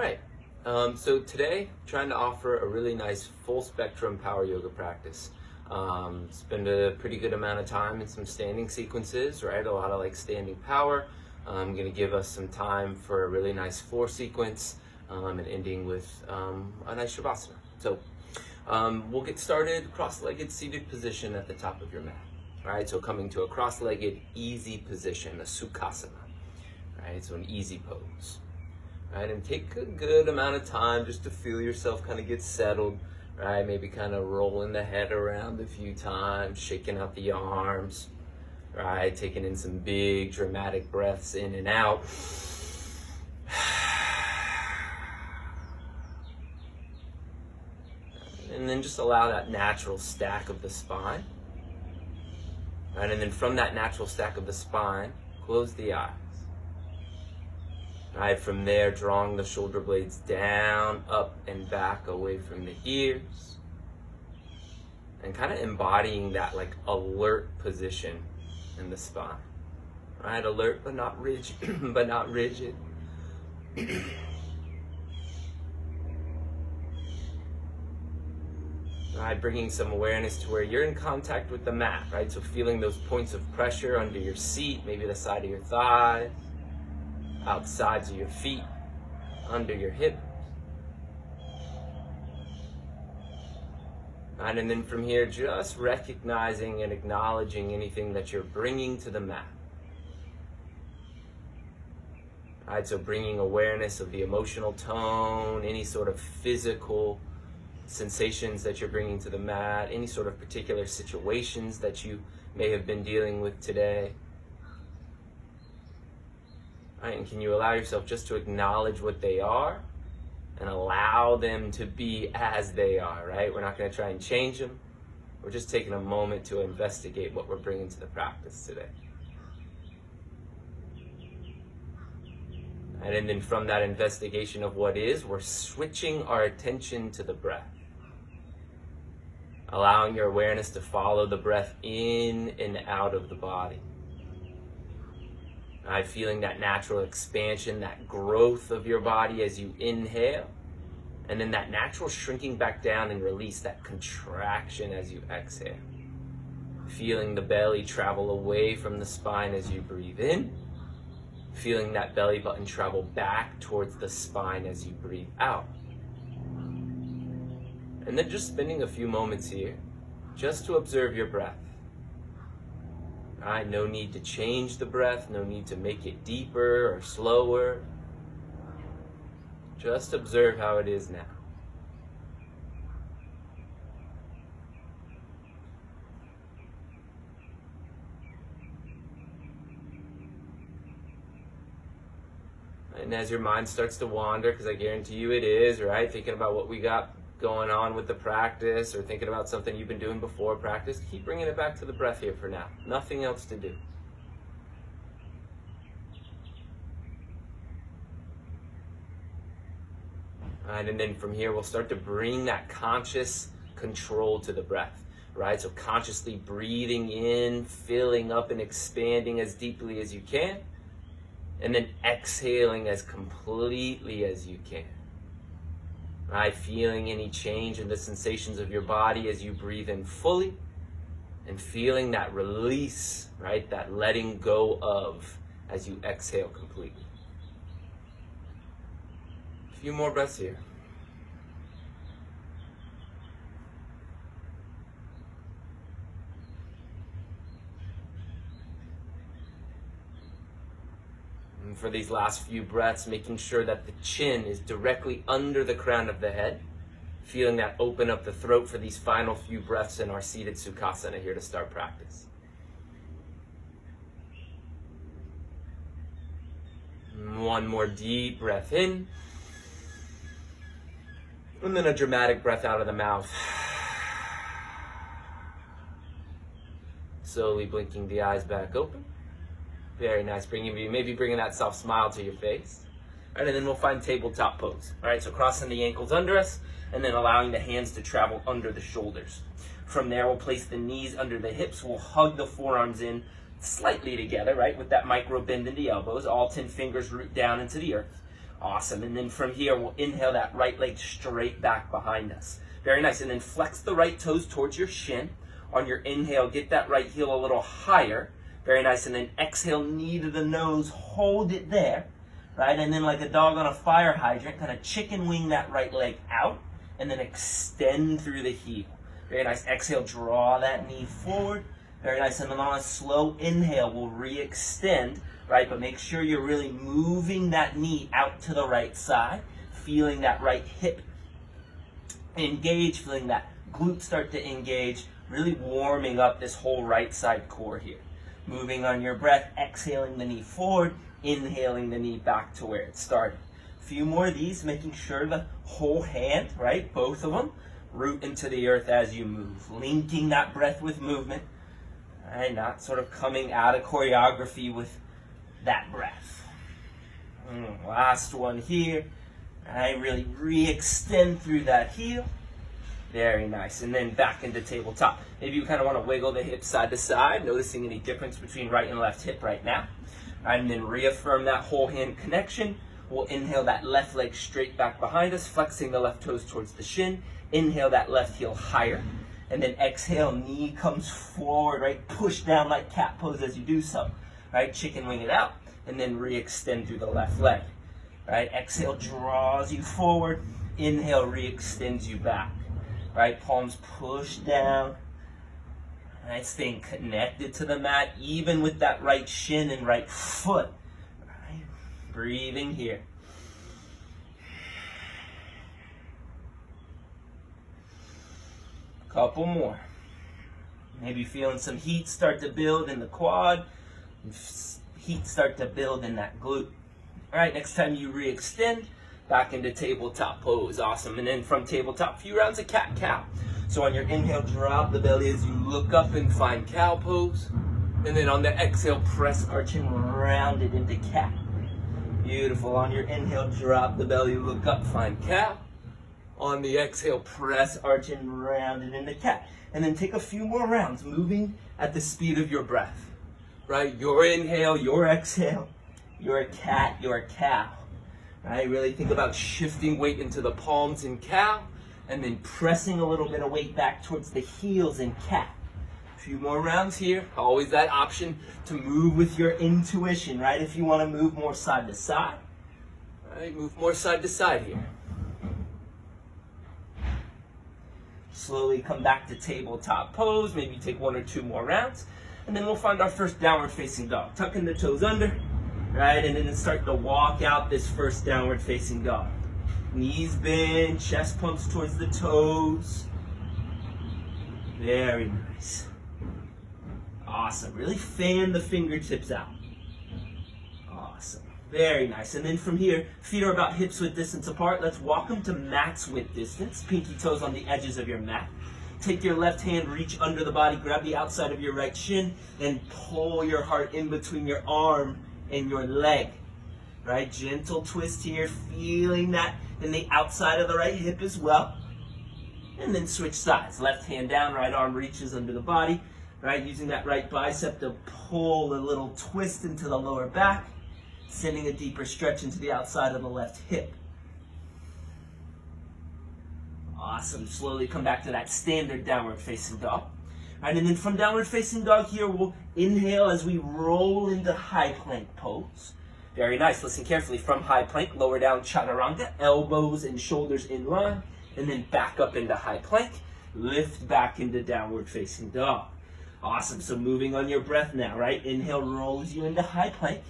right. So today, trying to offer a really nice full spectrum power yoga practice. Spend a pretty good amount of time in some standing sequences, right? A lot of like standing power. I'm going to give us some time for a really nice floor sequence and ending with a nice shavasana. So we'll get started cross-legged seated position at the top of your mat. Right, so coming to a cross-legged easy position, a sukhasana. Right, so an easy pose. Right, and take a good amount of time just to feel yourself kind of get settled. Right, maybe kind of rolling the head around a few times, shaking out the arms. Right, taking in some big dramatic breaths in and out. And then just allow that natural stack of the spine. Right, and then from that natural stack of the spine, close the eyes. Right, from there, drawing the shoulder blades down, up and back, away from the ears. And kind of embodying that like alert position in the spine. Right, alert but not rigid, but not rigid. Right, bringing some awareness to where you're in contact with the mat, right? So feeling those points of pressure under your seat, maybe the side of your thighs, outsides of your feet, under your hip. Right, and then from here, just recognizing and acknowledging anything that you're bringing to the mat. Right, so bringing awareness of the emotional tone, any sort of physical sensations that you're bringing to the mat, any sort of particular situations that you may have been dealing with today. Right, and can you allow yourself just to acknowledge what they are and allow them to be as they are, right? We're not going to try and change them. We're just taking a moment to investigate what we're bringing to the practice today. And then from that investigation of what is, we're switching our attention to the breath. Allowing your awareness to follow the breath in and out of the body. Right, feeling that natural expansion, that growth of your body as you inhale. And then that natural shrinking back down and release, that contraction as you exhale. Feeling the belly travel away from the spine as you breathe in. Feeling that belly button travel back towards the spine as you breathe out. And then just spending a few moments here just to observe your breath. Right, no need to change the breath, no need to make it deeper or slower. Just observe how it is now. And as your mind starts to wander, because I guarantee you it is, right? Thinking about what we got going on with the practice or thinking about something you've been doing before practice, keep bringing it back to the breath here for now. Nothing else to do. Right, and then from here, we'll start to bring that conscious control to the breath, right? So consciously breathing in, filling up and expanding as deeply as you can, and then exhaling as completely as you can. Right, feeling any change in the sensations of your body as you breathe in fully, and feeling that release, right, that letting go of as you exhale completely. A few more breaths here. And for these last few breaths, making sure that the chin is directly under the crown of the head. Feeling that open up the throat for these final few breaths in our seated sukhasana here to start practice. One more deep breath in. And then a dramatic breath out of the mouth. Slowly blinking the eyes back open. Very nice. Maybe bringing that soft smile to your face. All right, and then we'll find tabletop pose. All right, so crossing the ankles under us and then allowing the hands to travel under the shoulders. From there, we'll place the knees under the hips. We'll hug the forearms in slightly together, right, with that micro bend in the elbows. All 10 fingers root down into the earth. Awesome. And then from here, we'll inhale that right leg straight back behind us. Very nice. And then flex the right toes towards your shin. On your inhale, get that right heel a little higher. Very nice. And then exhale, knee to the nose, hold it there. Right? And then like a dog on a fire hydrant, kind of chicken wing that right leg out. And then extend through the heel. Very nice. Exhale, draw that knee forward. Very nice. And then on a slow inhale, we'll re-extend, right? But make sure you're really moving that knee out to the right side, feeling that right hip engage, feeling that glute start to engage, really warming up this whole right side core here. Moving on your breath, exhaling the knee forward, inhaling the knee back to where it started. A few more of these, making sure the whole hand, right, both of them, root into the earth as you move, linking that breath with movement. Right, not sort of coming out of choreography with that breath. Last one here. Right, really re-extend through that heel. Very nice. And then back into tabletop. Maybe you kind of want to wiggle the hips side to side, noticing any difference between right and left hip right now. And then reaffirm that whole hand connection. We'll inhale that left leg straight back behind us, flexing the left toes towards the shin. Inhale that left heel higher. And then exhale, knee comes forward, right? Push down like cat pose as you do so, right? Chicken wing it out, and then re-extend through the left leg, right? Exhale draws you forward. Inhale re-extends you back, right? Palms push down, right? Staying connected to the mat, even with that right shin and right foot, right? Breathing here. Couple more. Maybe feeling some heat start to build in the quad. Heat start to build in that glute. All right, next time you re-extend, back into tabletop pose. Awesome. And then from tabletop, few rounds of cat-cow. So on your inhale, drop the belly as you look up and find cow pose. And then on the exhale, press, arch, and round it into cat. Beautiful. On your inhale, drop the belly, look up, find cow. On the exhale, press, arch, and round it into cat. And then take a few more rounds, moving at the speed of your breath. Right? Your inhale, your exhale. You're a cat, you're a cow. Right? Really think about shifting weight into the palms in cow, and then pressing a little bit of weight back towards the heels in cat. A few more rounds here. Always that option to move with your intuition, right? If you want to move more side to side. Right? Move more side to side here. Slowly come back to tabletop pose. Maybe take one or two more rounds. And then we'll find our first downward facing dog. Tucking the toes under, right? And then start to walk out this first downward facing dog. Knees bend, chest pumps towards the toes. Very nice. Awesome. Really fan the fingertips out. Awesome. Very nice. And then from here, feet are about hips width distance apart. Let's walk them to max width distance. Pinky toes on the edges of your mat. Take your left hand, reach under the body, grab the outside of your right shin, and pull your heart in between your arm and your leg. Right? Gentle twist here, feeling that in the outside of the right hip as well. And then switch sides. Left hand down, right arm reaches under the body. Right? Using that right bicep to pull a little twist into the lower back. Sending a deeper stretch into the outside of the left hip. Awesome. Slowly come back to that standard downward facing dog. All right, and then from downward facing dog here, we'll inhale as we roll into high plank pose. Very nice. Listen carefully. From high plank, lower down chaturanga, elbows and shoulders in line, and then back up into high plank. Lift back into downward facing dog. Awesome. So moving on your breath now, right? Inhale rolls you into high plank.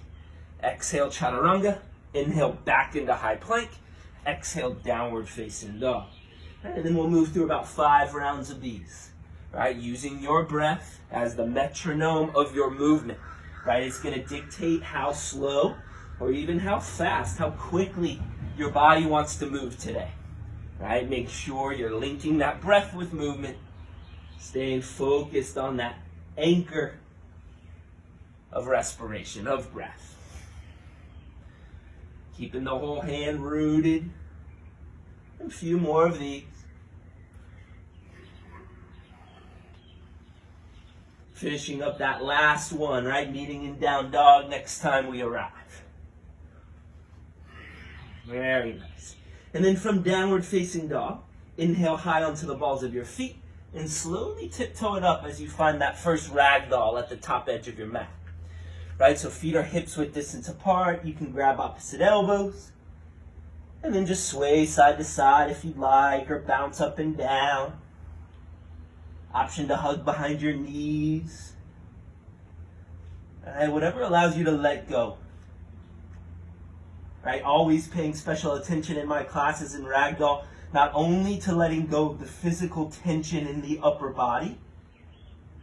Exhale, chaturanga. Inhale, back into high plank. Exhale, downward facing dog. Right, and then we'll move through about 5 rounds of these. Right, using your breath as the metronome of your movement. Right, it's going to dictate how slow or even how fast, how quickly your body wants to move today. Right, make sure you're linking that breath with movement. Staying focused on that anchor of respiration, of breath. Keeping the whole hand rooted. A few more of these. Finishing up that last one, right? Meeting in down dog next time we arrive. Very nice. And then from downward facing dog, inhale high onto the balls of your feet and slowly tiptoe it up as you find that first ragdoll at the top edge of your mat. Right, so feet are hips width distance apart. You can grab opposite elbows. And then just sway side to side if you'd like, or bounce up and down. Option to hug behind your knees. Right, whatever allows you to let go. Right, always paying special attention in my classes in Ragdoll, not only to letting go of the physical tension in the upper body,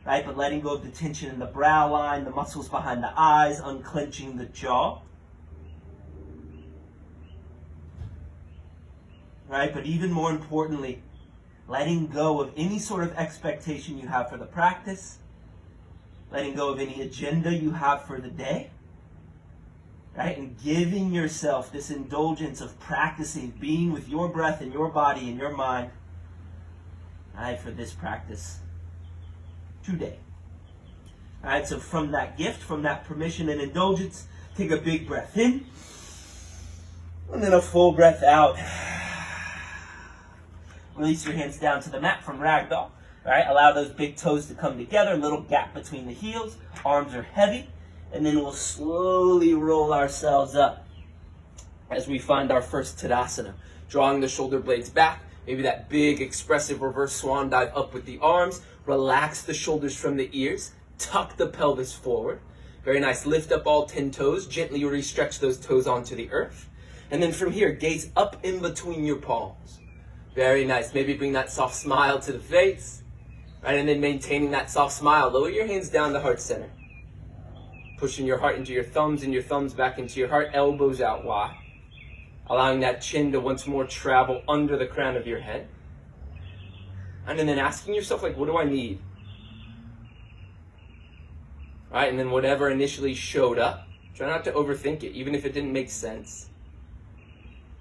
right, but letting go of the tension in the brow line, the muscles behind the eyes, unclenching the jaw. Right, but even more importantly, letting go of any sort of expectation you have for the practice, letting go of any agenda you have for the day, right, and giving yourself this indulgence of practicing, being with your breath and your body and your mind, right, for this practice today. All right, so from that gift, from that permission and indulgence, take a big breath in, and then a full breath out. Release your hands down to the mat from Ragdoll. All right, allow those big toes to come together, a little gap between the heels, arms are heavy, and then we'll slowly roll ourselves up as we find our first Tadasana. Drawing the shoulder blades back, maybe that big expressive reverse swan dive up with the arms, relax the shoulders from the ears, tuck the pelvis forward. Very nice, lift up all 10 toes, gently re-stretch those toes onto the earth. And then from here, gaze up in between your palms. Very nice. Maybe bring that soft smile to the face. Right, and then maintaining that soft smile. Lower your hands down to heart center. Pushing your heart into your thumbs and your thumbs back into your heart. Elbows out wide. Allowing that chin to once more travel under the crown of your head. And then asking yourself, like, what do I need? Right, and then whatever initially showed up, try not to overthink it, even if it didn't make sense.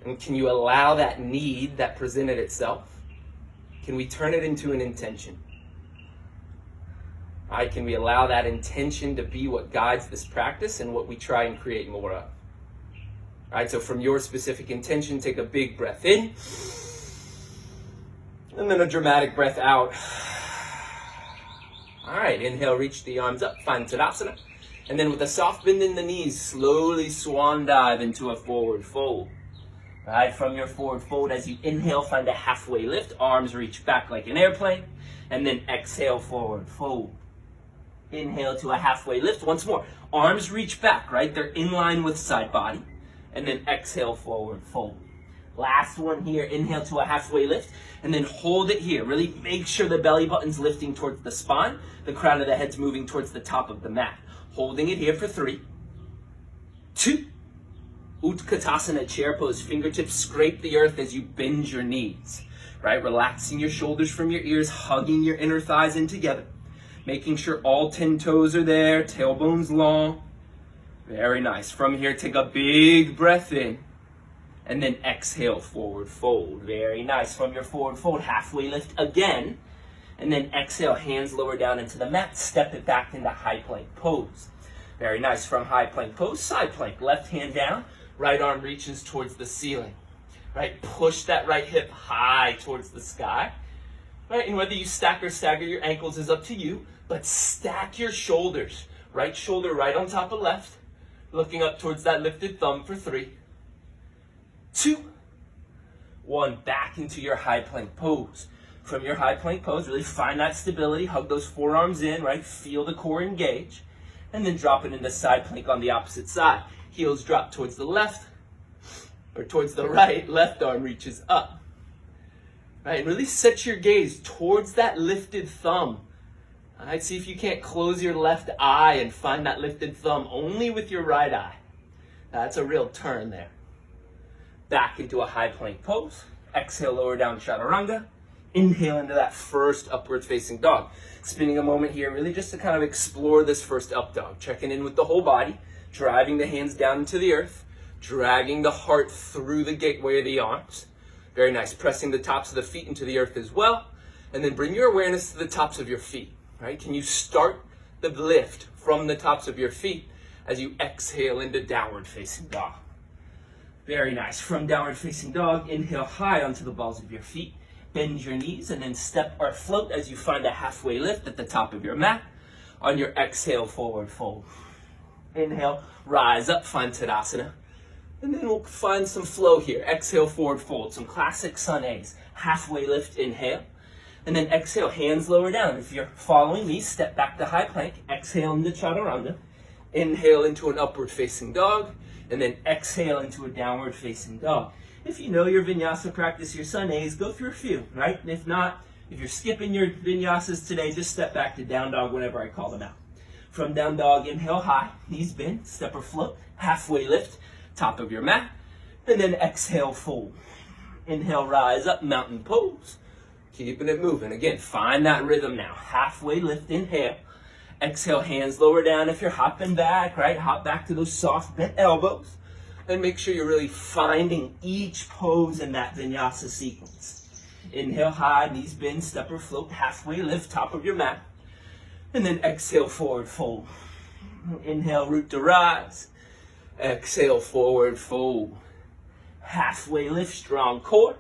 And can you allow that need that presented itself? Can we turn it into an intention? Right? Can we allow that intention to be what guides this practice and what we try and create more of? Right? So from your specific intention, take a big breath in. And then a dramatic breath out. All right, inhale, reach the arms up, find Tadasana. And then with a soft bend in the knees, slowly swan dive into a forward fold. Right, from your forward fold, as you inhale, find a halfway lift. Arms reach back like an airplane. And then exhale, forward fold. Inhale to a halfway lift. Once more. Arms reach back, right? They're in line with side body. And then exhale, forward fold. Last one here. Inhale to a halfway lift. And then hold it here. Really make sure the belly button's lifting towards the spine. The crown of the head's moving towards the top of the mat. Holding it here for 3, 2, Utkatasana, chair pose. Fingertips scrape the earth as you bend your knees. Right? Relaxing your shoulders from your ears, hugging your inner thighs in together. Making sure all 10 toes are there, tailbones long. Very nice. From here, take a big breath in. And then exhale, forward fold. Very nice. From your forward fold, halfway lift again. And then exhale, hands lower down into the mat. Step it back into high plank pose. Very nice. From high plank pose, side plank. Left hand down. Right arm reaches towards the ceiling, right? Push that right hip high towards the sky, right? And whether you stack or stagger your ankles is up to you, but stack your shoulders. Right shoulder right on top of left, looking up towards that lifted thumb for 3, 2, 1. Back into your high plank pose. From your high plank pose, really find that stability. Hug those forearms in, right? Feel the core engage. And then drop it into side plank on the opposite side. Heels drop towards the left, or towards the right. Left arm reaches up. Right, and really set your gaze towards that lifted thumb. All right, see if you can't close your left eye and find that lifted thumb only with your right eye. That's a real turn there. Back into a high plank pose. Exhale, lower down chaturanga. Inhale into that first upwards facing dog. Spending a moment here really just to kind of explore this first up dog. Checking in with the whole body. Driving the hands down into the earth, dragging the heart through the gateway of the arms. Very nice. Pressing the tops of the feet into the earth as well. And then bring your awareness to the tops of your feet. Right? Can you start the lift from the tops of your feet as you exhale into downward facing dog? Very nice. From downward facing dog, inhale high onto the balls of your feet. Bend your knees and then step or float as you find a halfway lift at the top of your mat. On your exhale, forward fold. Inhale, rise up, find Tadasana. And then we'll find some flow here. Exhale, forward fold. Some classic sun A's. Halfway lift, inhale. And then exhale, hands lower down. If you're following me, step back to high plank. Exhale into chaturanga. Inhale into an upward facing dog. And then exhale into a downward facing dog. If you know your vinyasa practice, your sun A's, go through a few, right? And if not, if you're skipping your vinyasas today, just step back to down dog whenever I call them out. From down dog, inhale high, knees bend, step or float, halfway lift, top of your mat, and then exhale, fold. Inhale, rise up, mountain pose. Keeping it moving. Again, find that rhythm now. Halfway lift, inhale. Exhale, hands lower down if you're hopping back, right? Hop back to those soft bent elbows. And make sure you're really finding each pose in that vinyasa sequence. Inhale high, knees bend, step or float, halfway lift, top of your mat. And then exhale, forward fold. Inhale, root to rise. Exhale, forward fold. Halfway lift, strong core.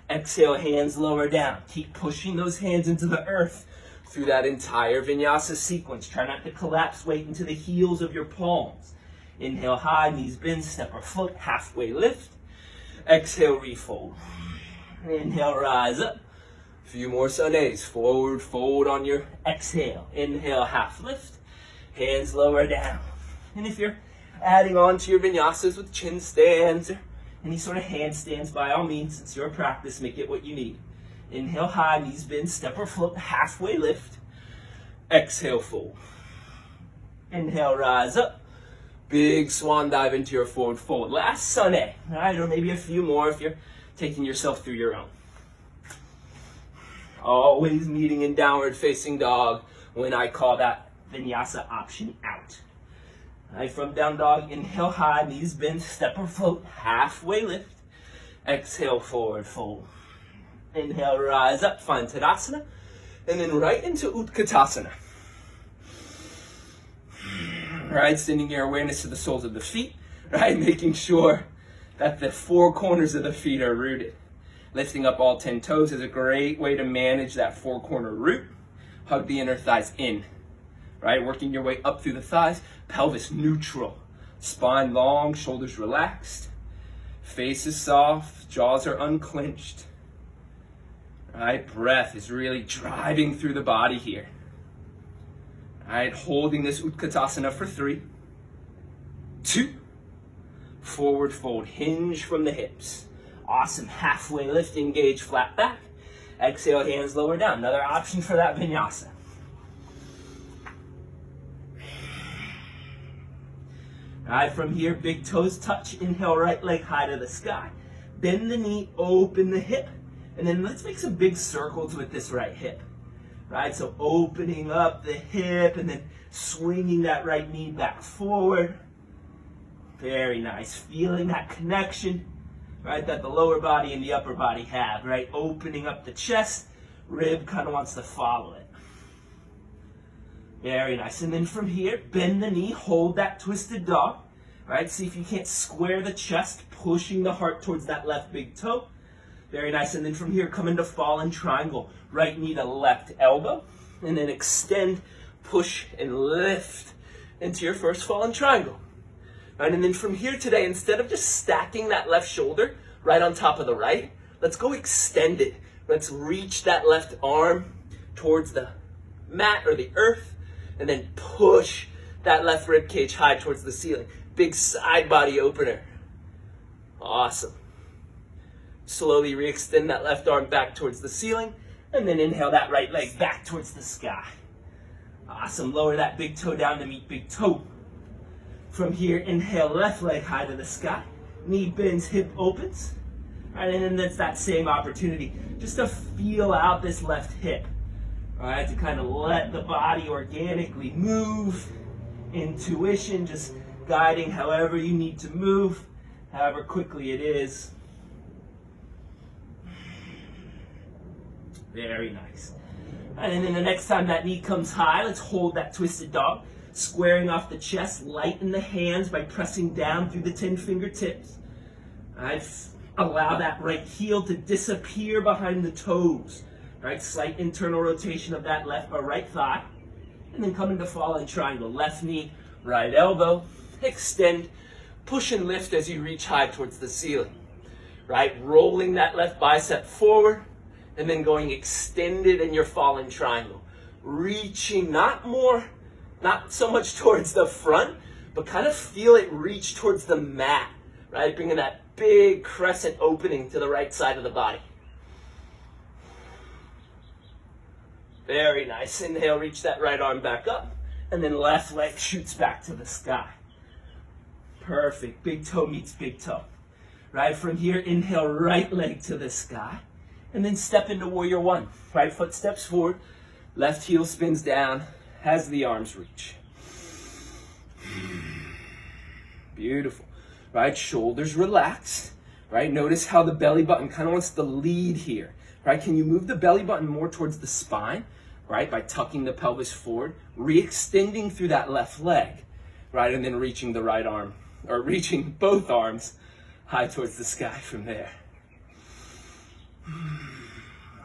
Exhale, hands lower down. Keep pushing those hands into the earth through that entire vinyasa sequence. Try not to collapse weight into the heels of your palms. Inhale high, knees bend, step or float, halfway lift. Exhale, refold. Inhale, rise up. A few more sun A's. Forward fold on your exhale. Inhale, half lift. Hands lower down. And if you're adding on to your vinyasas with chin stands or any sort of handstands, by all means, it's your practice, make it what you need. Inhale high, knees bend, step or float, halfway lift. Exhale, fold. Inhale, rise up. Big swan dive into your forward fold. Last sun A, all right, or maybe a few more if you're taking yourself through your own. Always meeting in downward facing dog when I call that vinyasa option out. All right, from down dog, inhale high, knees bend, step or float, halfway lift. Exhale, forward fold. Inhale, rise up, find Tadasana, and then right into Utkatasana. Right, sending your awareness to the soles of the feet, right, making sure that the four corners of the feet are rooted. Lifting up all 10 toes is a great way to manage that four corner root. Hug the inner thighs in, right, working your way up through the thighs, pelvis neutral, spine long, shoulders relaxed, face is soft, jaws are unclenched, right, breath is really driving through the body here. All right, holding this Utkatasana for 3, 2, forward fold, hinge from the hips. Awesome, halfway lift, engage flat back. Exhale, hands lower down. Another option for that vinyasa. All right, from here, big toes touch. Inhale, right leg high to the sky. Bend the knee, open the hip. And then let's make some big circles with this right hip. Right, so opening up the hip and then swinging that right knee back forward. Very nice. Feeling that connection, right, that the lower body and the upper body have, right? Opening up the chest, rib kind of wants to follow it. Very nice. And then from here, bend the knee, hold that twisted dog, right? See if you can't square the chest, pushing the heart towards that left big toe. Very nice. And then from here, come into fallen triangle. Right knee to left elbow. And then extend, push, and lift into your first fallen triangle. Right, and then from here today, instead of just stacking that left shoulder right on top of the right, let's go extended. Let's reach that left arm towards the mat or the earth, and then push that left rib cage high towards the ceiling. Big side body opener. Awesome. Slowly re-extend that left arm back towards the ceiling, and then inhale that right leg back towards the sky. Awesome. Lower that big toe down to meet big toe. From here, inhale, left leg high to the sky. Knee bends, hip opens. Right, and then it's that same opportunity just to feel out this left hip. All right, to kind of let the body organically move. Intuition, just guiding however you need to move, however quickly it is. Very nice. And then the next time that knee comes high, let's hold that twisted dog. Squaring off the chest, lighten the hands by pressing down through the 10 fingertips. Right? Allow that right heel to disappear behind the toes. Right? Slight internal rotation of that left or right thigh. And then come into fallen triangle. Left knee, right elbow. Extend, push and lift as you reach high towards the ceiling. Right? Rolling that left bicep forward. And then going extended in your fallen triangle. Reaching not so much towards the front, but kind of feel it reach towards the mat. Right? Bringing that big crescent opening to the right side of the body. Very nice. Inhale, reach that right arm back up. And then left leg shoots back to the sky. Perfect. Big toe meets big toe. Right? From here, inhale, right leg to the sky. And then step into warrior one. Right foot steps forward. Left heel spins down as the arms reach. Beautiful. Right? Shoulders relaxed. Right? Notice how the belly button kind of wants to lead here. Right? Can you move the belly button more towards the spine? Right? By tucking the pelvis forward, re-extending through that left leg. Right? And then reaching the right arm, or reaching both arms high towards the sky from there.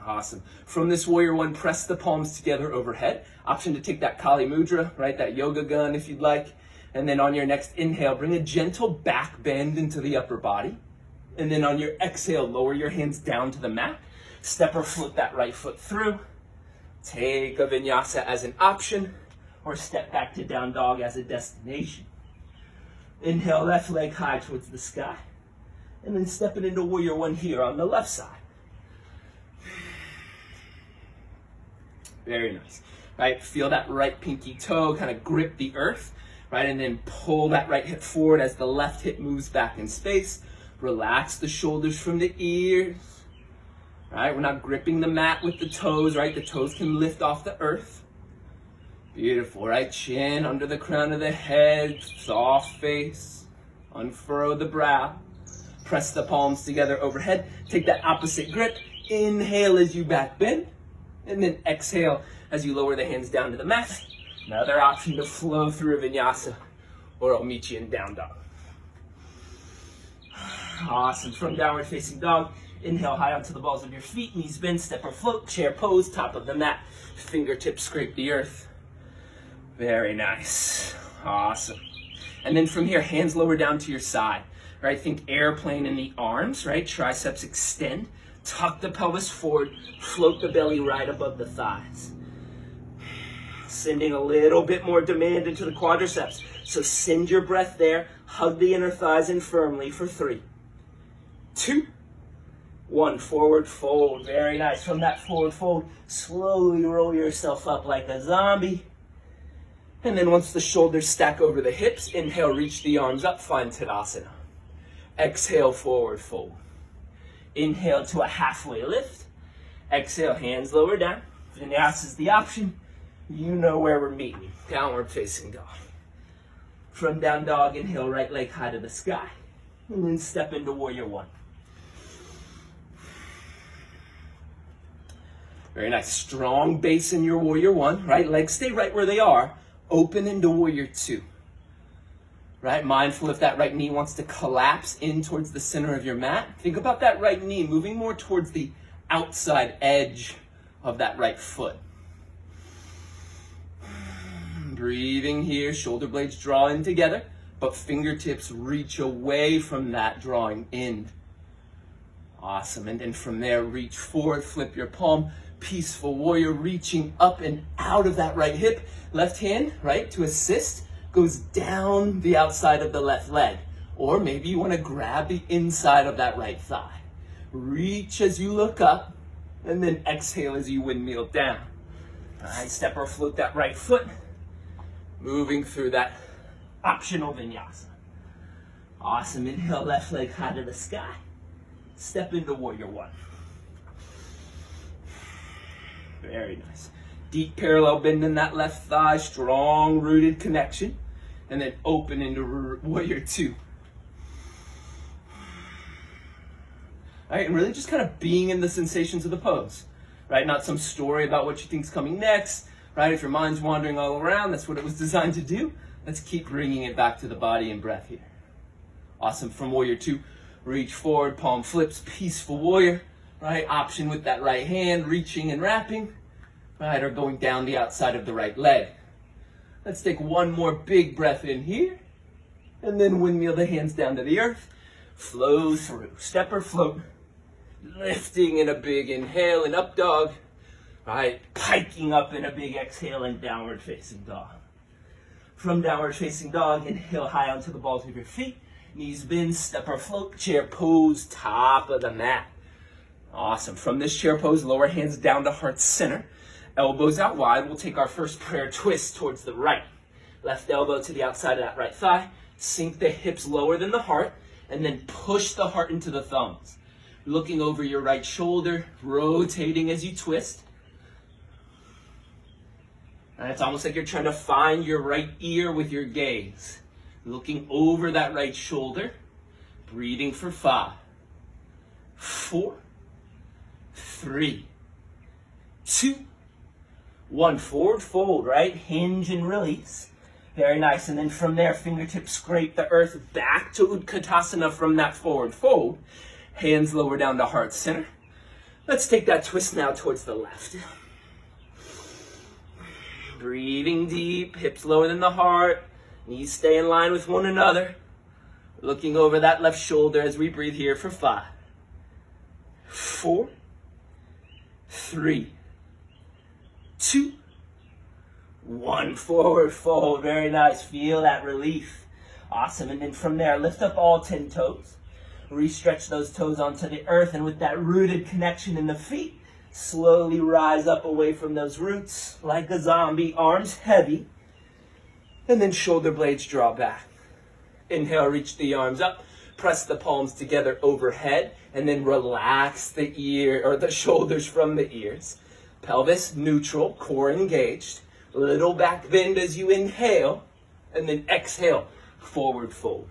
Awesome. From this warrior one, press the palms together overhead. Option to take that Kali Mudra, right? That yoga gun if you'd like. And then on your next inhale, bring a gentle back bend into the upper body. And then on your exhale, lower your hands down to the mat. Step or float that right foot through. Take a vinyasa as an option, or step back to down dog as a destination. Inhale, left leg high towards the sky. And then stepping into warrior one here on the left side. Very nice. Right, feel that right pinky toe kind of grip the earth. Right, and then pull that right hip forward as the left hip moves back in space. Relax the shoulders from the ears. Right, we're not gripping the mat with the toes, right? The toes can lift off the earth. Beautiful, right? Chin under the crown of the head, soft face. Unfurrow the brow. Press the palms together overhead. Take that opposite grip. Inhale as you back bend. And then exhale as you lower the hands down to the mat. Another option to flow through a vinyasa, or I'll meet you in down dog. Awesome. From downward facing dog, inhale high onto the balls of your feet, knees bend, step or float, chair pose, top of the mat, fingertips scrape the earth. Very nice. Awesome. And then from here, hands lower down to your side, right? Think airplane in the arms, right? Triceps extend, tuck the pelvis forward, float the belly right above the thighs. Sending a little bit more demand into the quadriceps. So send your breath there, hug the inner thighs in firmly for 3, 2, 1, forward fold. Very nice. From that forward fold, slowly roll yourself up like a zombie. And then once the shoulders stack over the hips, inhale, reach the arms up, find Tadasana. Exhale, forward fold. Inhale to a halfway lift. Exhale, hands lower down. Vinyasa is the option. You know where we're meeting. Downward facing dog. From down dog, inhale, right leg high to the sky. And then step into warrior one. Very nice. Strong base in your warrior one. Right legs stay right where they are. Open into warrior two. Right? Mindful if that right knee wants to collapse in towards the center of your mat. Think about that right knee moving more towards the outside edge of that right foot. Breathing here, shoulder blades draw in together, but fingertips reach away from that drawing in. Awesome. And then from there, reach forward, flip your palm. Peaceful warrior, reaching up and out of that right hip. Left hand, right, to assist, goes down the outside of the left leg. Or maybe you want to grab the inside of that right thigh. Reach as you look up, and then exhale as you windmill down. All right, step or float that right foot. Moving through that optional vinyasa. Awesome. Inhale, left leg high to the sky. Step into warrior one. Very nice. Deep parallel bend in that left thigh, strong rooted connection. And then open into warrior two. All right, and really just kind of being in the sensations of the pose. Right, not some story about what you think's coming next. Right, if your mind's wandering all around, that's what it was designed to do. Let's keep bringing it back to the body and breath here. Awesome. From warrior two, Reach forward, palm flips, peaceful warrior, right? Option with that right hand, reaching and wrapping, right? Or going down the outside of the right leg. Let's take one more big breath in here, and then windmill the hands down to the earth. Flow through, step or float. Lifting in a big inhale and up dog, right? Piking up in a big exhale and downward facing dog. From downward facing dog, inhale high onto the balls of your feet. Knees bend, step or float, chair pose, top of the mat. Awesome. From this chair pose, lower hands down to heart center. Elbows out wide. We'll take our first prayer twist towards the right. Left elbow to the outside of that right thigh. Sink the hips lower than the heart, and then push the heart into the thumbs. Looking over your right shoulder, rotating as you twist. And it's almost like you're trying to find your right ear with your gaze. Looking over that right shoulder, breathing for 5, 4, 3, 2, 1. Forward fold, right? Hinge and release. Very nice. And then from there, fingertips scrape the earth back to Utkatasana from that forward fold. Hands lower down to heart center. Let's take that twist now towards the left. Breathing deep, hips lower than the heart. Knees stay in line with one another. Looking over that left shoulder as we breathe here for 5, 4, 3, 2, 1. Forward fold. Very nice. Feel that relief. Awesome. And then from there, lift up all 10 toes. Re-stretch those toes onto the earth, and with that rooted connection in the feet, slowly rise up away from those roots like a zombie, arms heavy, and then shoulder blades draw back. Inhale, reach the arms up, press the palms together overhead, and then relax the ear or the shoulders from the ears. Pelvis neutral, core engaged. Little back bend as you inhale, and then exhale, forward fold.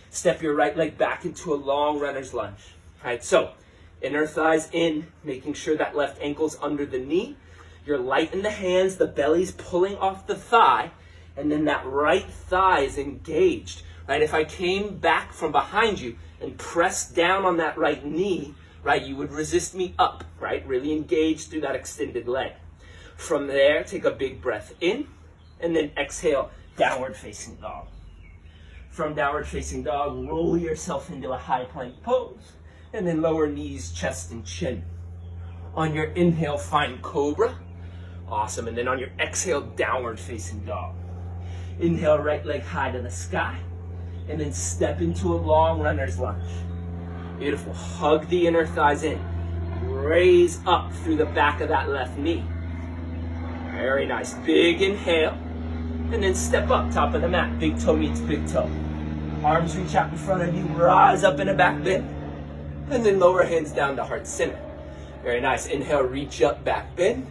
Step your right leg back into a long runner's lunge. All right, so inner thighs in, making sure that left ankle's under the knee. You're light in the hands, the belly's pulling off the thigh, and then that right thigh is engaged. Right, if I came back from behind you and pressed down on that right knee, right, you would resist me up, right? Really engage through that extended leg. From there, take a big breath in, and then exhale, downward facing dog. From downward facing dog, roll yourself into a high plank pose, and then lower knees, chest, and chin. On your inhale, find cobra. Awesome. And then on your exhale, downward facing dog. Inhale, right leg high to the sky, and then step into a long runner's lunge. Beautiful. Hug the inner thighs in. Raise up through the back of that left knee. Very nice. Big inhale, and then step up, top of the mat. Big toe meets big toe. Arms reach out in front of you, rise up in a back bend, and then lower hands down to heart center. Very nice. Inhale, reach up, back bend.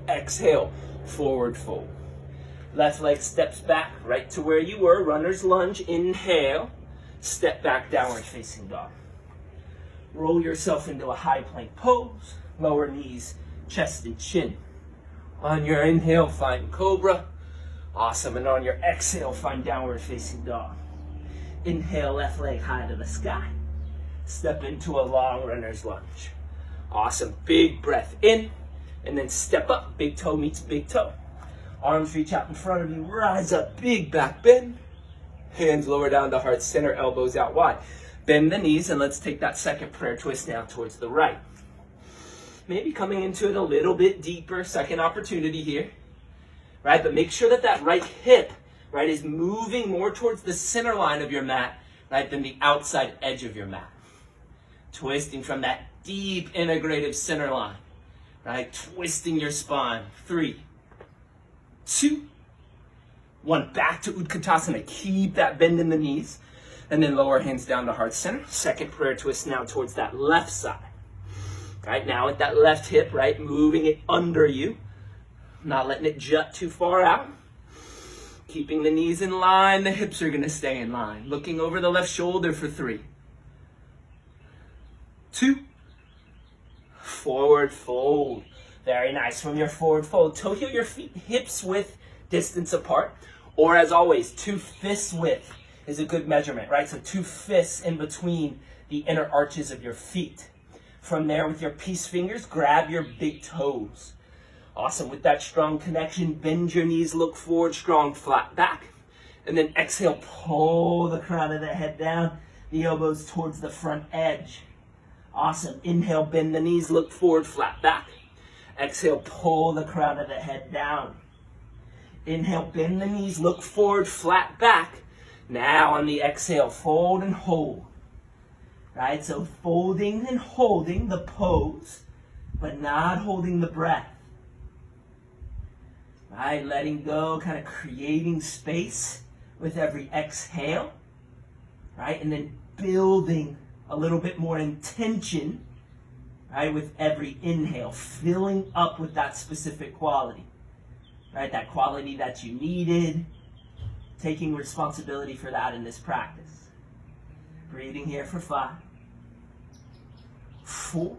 Exhale, forward fold. Left leg steps back right to where you were, runner's lunge. Inhale, step back, downward facing dog. Roll yourself into a high plank pose, lower knees, chest and chin. On your inhale, find cobra. Awesome. And on your exhale, find downward facing dog. Inhale, left leg high to the sky. Step into a long runner's lunge. Awesome. Big breath in, and then step up. Big toe meets big toe. Arms reach out in front of you. Rise up. Big back bend. Hands lower down to heart center. Elbows out wide. Bend the knees, and let's take that second prayer twist now towards the right. Maybe coming into it a little bit deeper. Second opportunity here. Right, but make sure that that right hip, right, is moving more towards the center line of your mat, right, than the outside edge of your mat. Twisting from that deep integrative center line, right, twisting your spine. 3, 2, 1. Back to Utkatasana. Keep that bend in the knees, and then lower hands down to heart center. Second prayer twist now towards that left side. Right, now with that left hip, right, moving it under you. Not letting it jut too far out. Keeping the knees in line, the hips are going to stay in line. Looking over the left shoulder for 3, 2, forward fold. Very nice. From your forward fold, toe heel your feet hips width distance apart. Or as always, 2 fists width is a good measurement, right? So 2 fists in between the inner arches of your feet. From there, with your peace fingers, grab your big toes. Awesome. With that strong connection, bend your knees, look forward, strong flat back. And then exhale, pull the crown of the head down, the elbows towards the front edge. Awesome. Inhale, bend the knees, look forward, flat back. Exhale, pull the crown of the head down. Inhale, bend the knees, look forward, flat back. Now on the exhale, fold and hold. Right? So folding and holding the pose, but not holding the breath. Right? Letting go, kind of creating space with every exhale. Right? And then building a little bit more intention, right, with every inhale, filling up with that specific quality. Right? That quality that you needed, taking responsibility for that in this practice. Breathing here for 5, 4,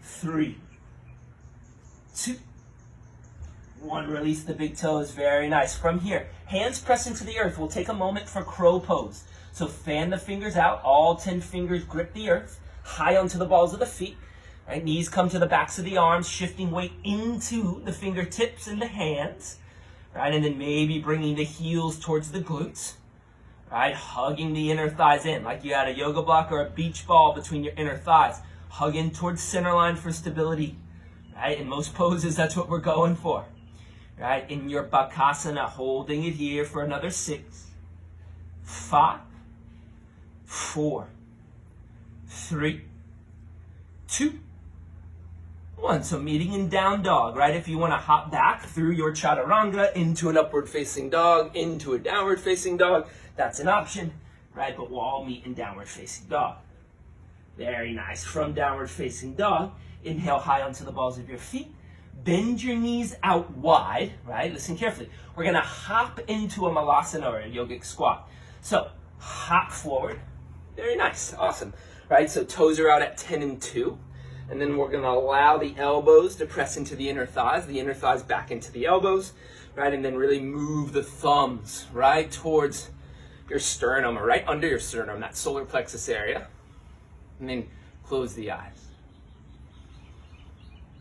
3, 2, 1. Release the big toes. Very nice. From here, hands press into the earth. We'll take a moment for crow pose. So fan the fingers out. All 10 fingers grip the earth, high onto the balls of the feet. Right? Knees come to the backs of the arms, shifting weight into the fingertips and the hands. Right? And then maybe bringing the heels towards the glutes. Right? Hugging the inner thighs in, like you had a yoga block or a beach ball between your inner thighs. Hug in towards center line for stability. Right? In most poses, that's what we're going for. Right? In your bakasana, holding it here for another 6, 5, 4, 3, 2, 1. So meeting in down dog, right? If you want to hop back through your chaturanga into an upward facing dog, into a downward facing dog, that's an option, right? But we'll all meet in downward facing dog. Very nice. From downward facing dog, inhale high onto the balls of your feet. Bend your knees out wide, right? Listen carefully. We're going to hop into a malasana or a yogic squat. So hop forward. Very nice. Awesome. Right? So toes are out at 10 and 2. And then we're going to allow the elbows to press into the inner thighs back into the elbows, right? And then really move the thumbs right towards your sternum or right under your sternum, that solar plexus area. And then close the eyes.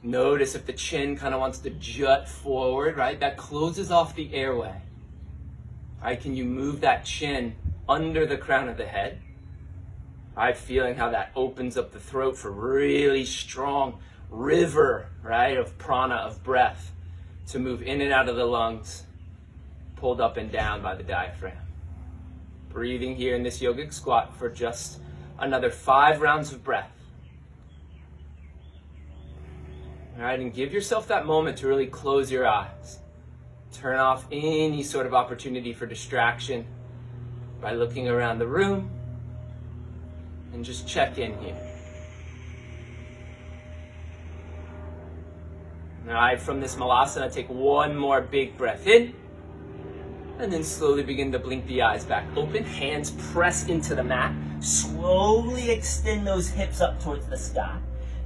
Notice if the chin kind of wants to jut forward, right? That closes off the airway. Right? Can you move that chin under the crown of the head? Right? Feeling how that opens up the throat for really strong river, right, of prana, of breath, to move in and out of the lungs, pulled up and down by the diaphragm. Breathing here in this yogic squat for just another 5 rounds of breath. All right, and give yourself that moment to really close your eyes. Turn off any sort of opportunity for distraction by looking around the room and just check in here. All right, from this malasana, take one more big breath in, and then slowly begin to blink the eyes back open. Hands press into the mat. Slowly extend those hips up towards the sky.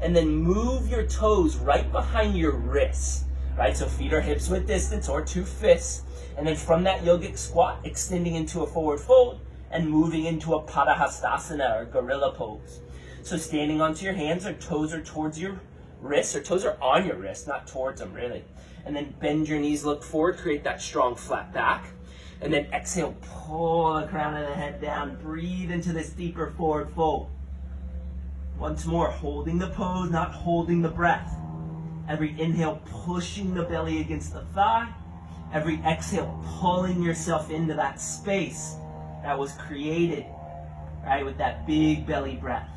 And then move your toes right behind your wrists. Right, so feet or hips width distance or 2 fists. And then from that yogic squat, extending into a forward fold and moving into a padahastasana or gorilla pose. So standing onto your hands, or toes are towards your wrists, or toes are on your wrists, not towards them really. And then bend your knees, look forward, create that strong flat back. And then exhale, pull the crown of the head down, breathe into this deeper forward fold. Once more, holding the pose, not holding the breath. Every inhale, pushing the belly against the thigh. Every exhale, pulling yourself into that space that was created, right, with that big belly breath.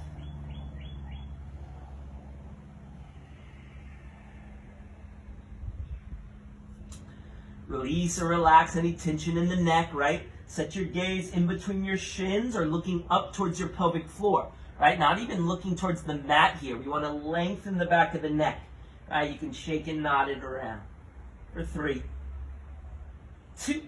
Release or relax any tension in the neck, right? Set your gaze in between your shins or looking up towards your pelvic floor, right? Not even looking towards the mat here. We want to lengthen the back of the neck, right? You can shake and nod it around. For 3, 2,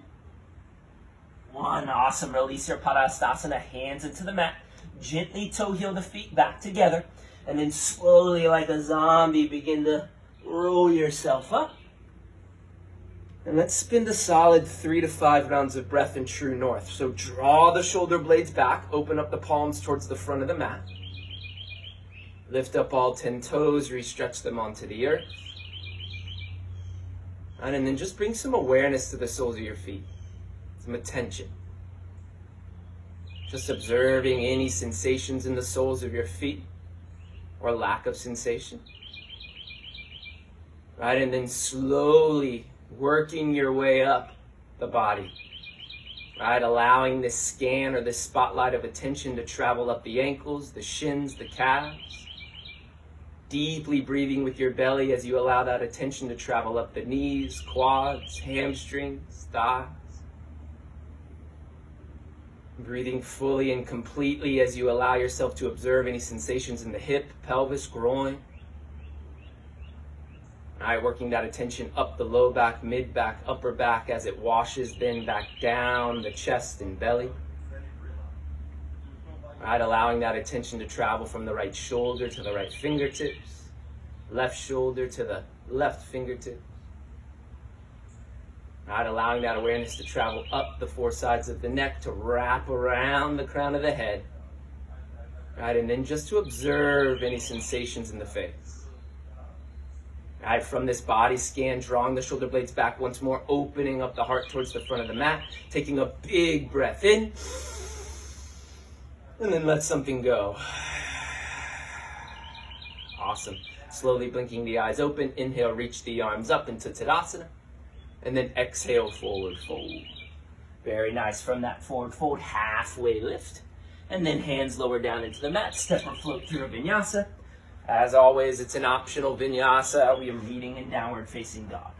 1. Awesome. Release your padahastasana, hands into the mat. Gently toe heel the feet back together. And then slowly, like a zombie, begin to roll yourself up. And let's spin the solid 3 to 5 rounds of breath in true north. So draw the shoulder blades back, open up the palms towards the front of the mat. Lift up all 10 toes, re-stretch them onto the earth. And then just bring some awareness to the soles of your feet, some attention. Just observing any sensations in the soles of your feet or lack of sensation. Right, and then slowly working your way up the body. Right, allowing this scan or this spotlight of attention to travel up the ankles, the shins, the calves. Deeply breathing with your belly as you allow that attention to travel up the knees, quads, hamstrings, thighs. Breathing fully and completely as you allow yourself to observe any sensations in the hip, pelvis, groin. All right, working that attention up the low back, mid back, upper back as it washes then back down the chest and belly. Right, allowing that attention to travel from the right shoulder to the right fingertips, left shoulder to the left fingertip. Right, allowing that awareness to travel up the 4 sides of the neck to wrap around the crown of the head. Right, and then just to observe any sensations in the face. Right, from this body scan, drawing the shoulder blades back once more, opening up the heart towards the front of the mat, taking a big breath in. And then let something go. Awesome. Slowly blinking the eyes open. Inhale, reach the arms up into Tadasana. And then exhale, forward fold. Very nice. From that forward fold, halfway lift. And then hands lower down into the mat. Step or float through a Vinyasa. As always, it's an optional Vinyasa. We are meeting in downward facing dog.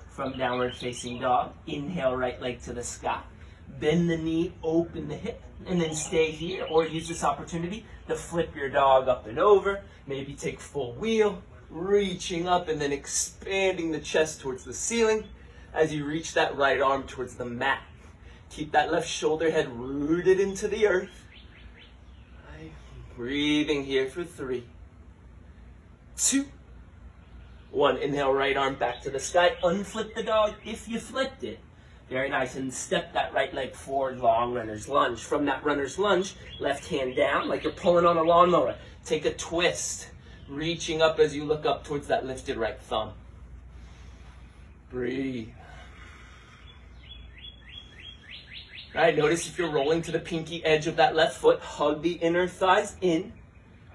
From downward facing dog, inhale, right leg to the sky. Bend the knee, open the hip, and then stay here, or use this opportunity to flip your dog up and over. Maybe take full wheel, reaching up and then expanding the chest towards the ceiling as you reach that right arm towards the mat. Keep that left shoulder head rooted into the earth. Right. Breathing here for 3, 2, 1. Inhale, right arm back to the sky. Unflip the dog if you flipped it. Very nice, and step that right leg forward, long runner's lunge. From that runner's lunge, left hand down like you're pulling on a lawnmower. Take a twist, reaching up as you look up towards that lifted right thumb. Breathe. Right, notice if you're rolling to the pinky edge of that left foot, hug the inner thighs in.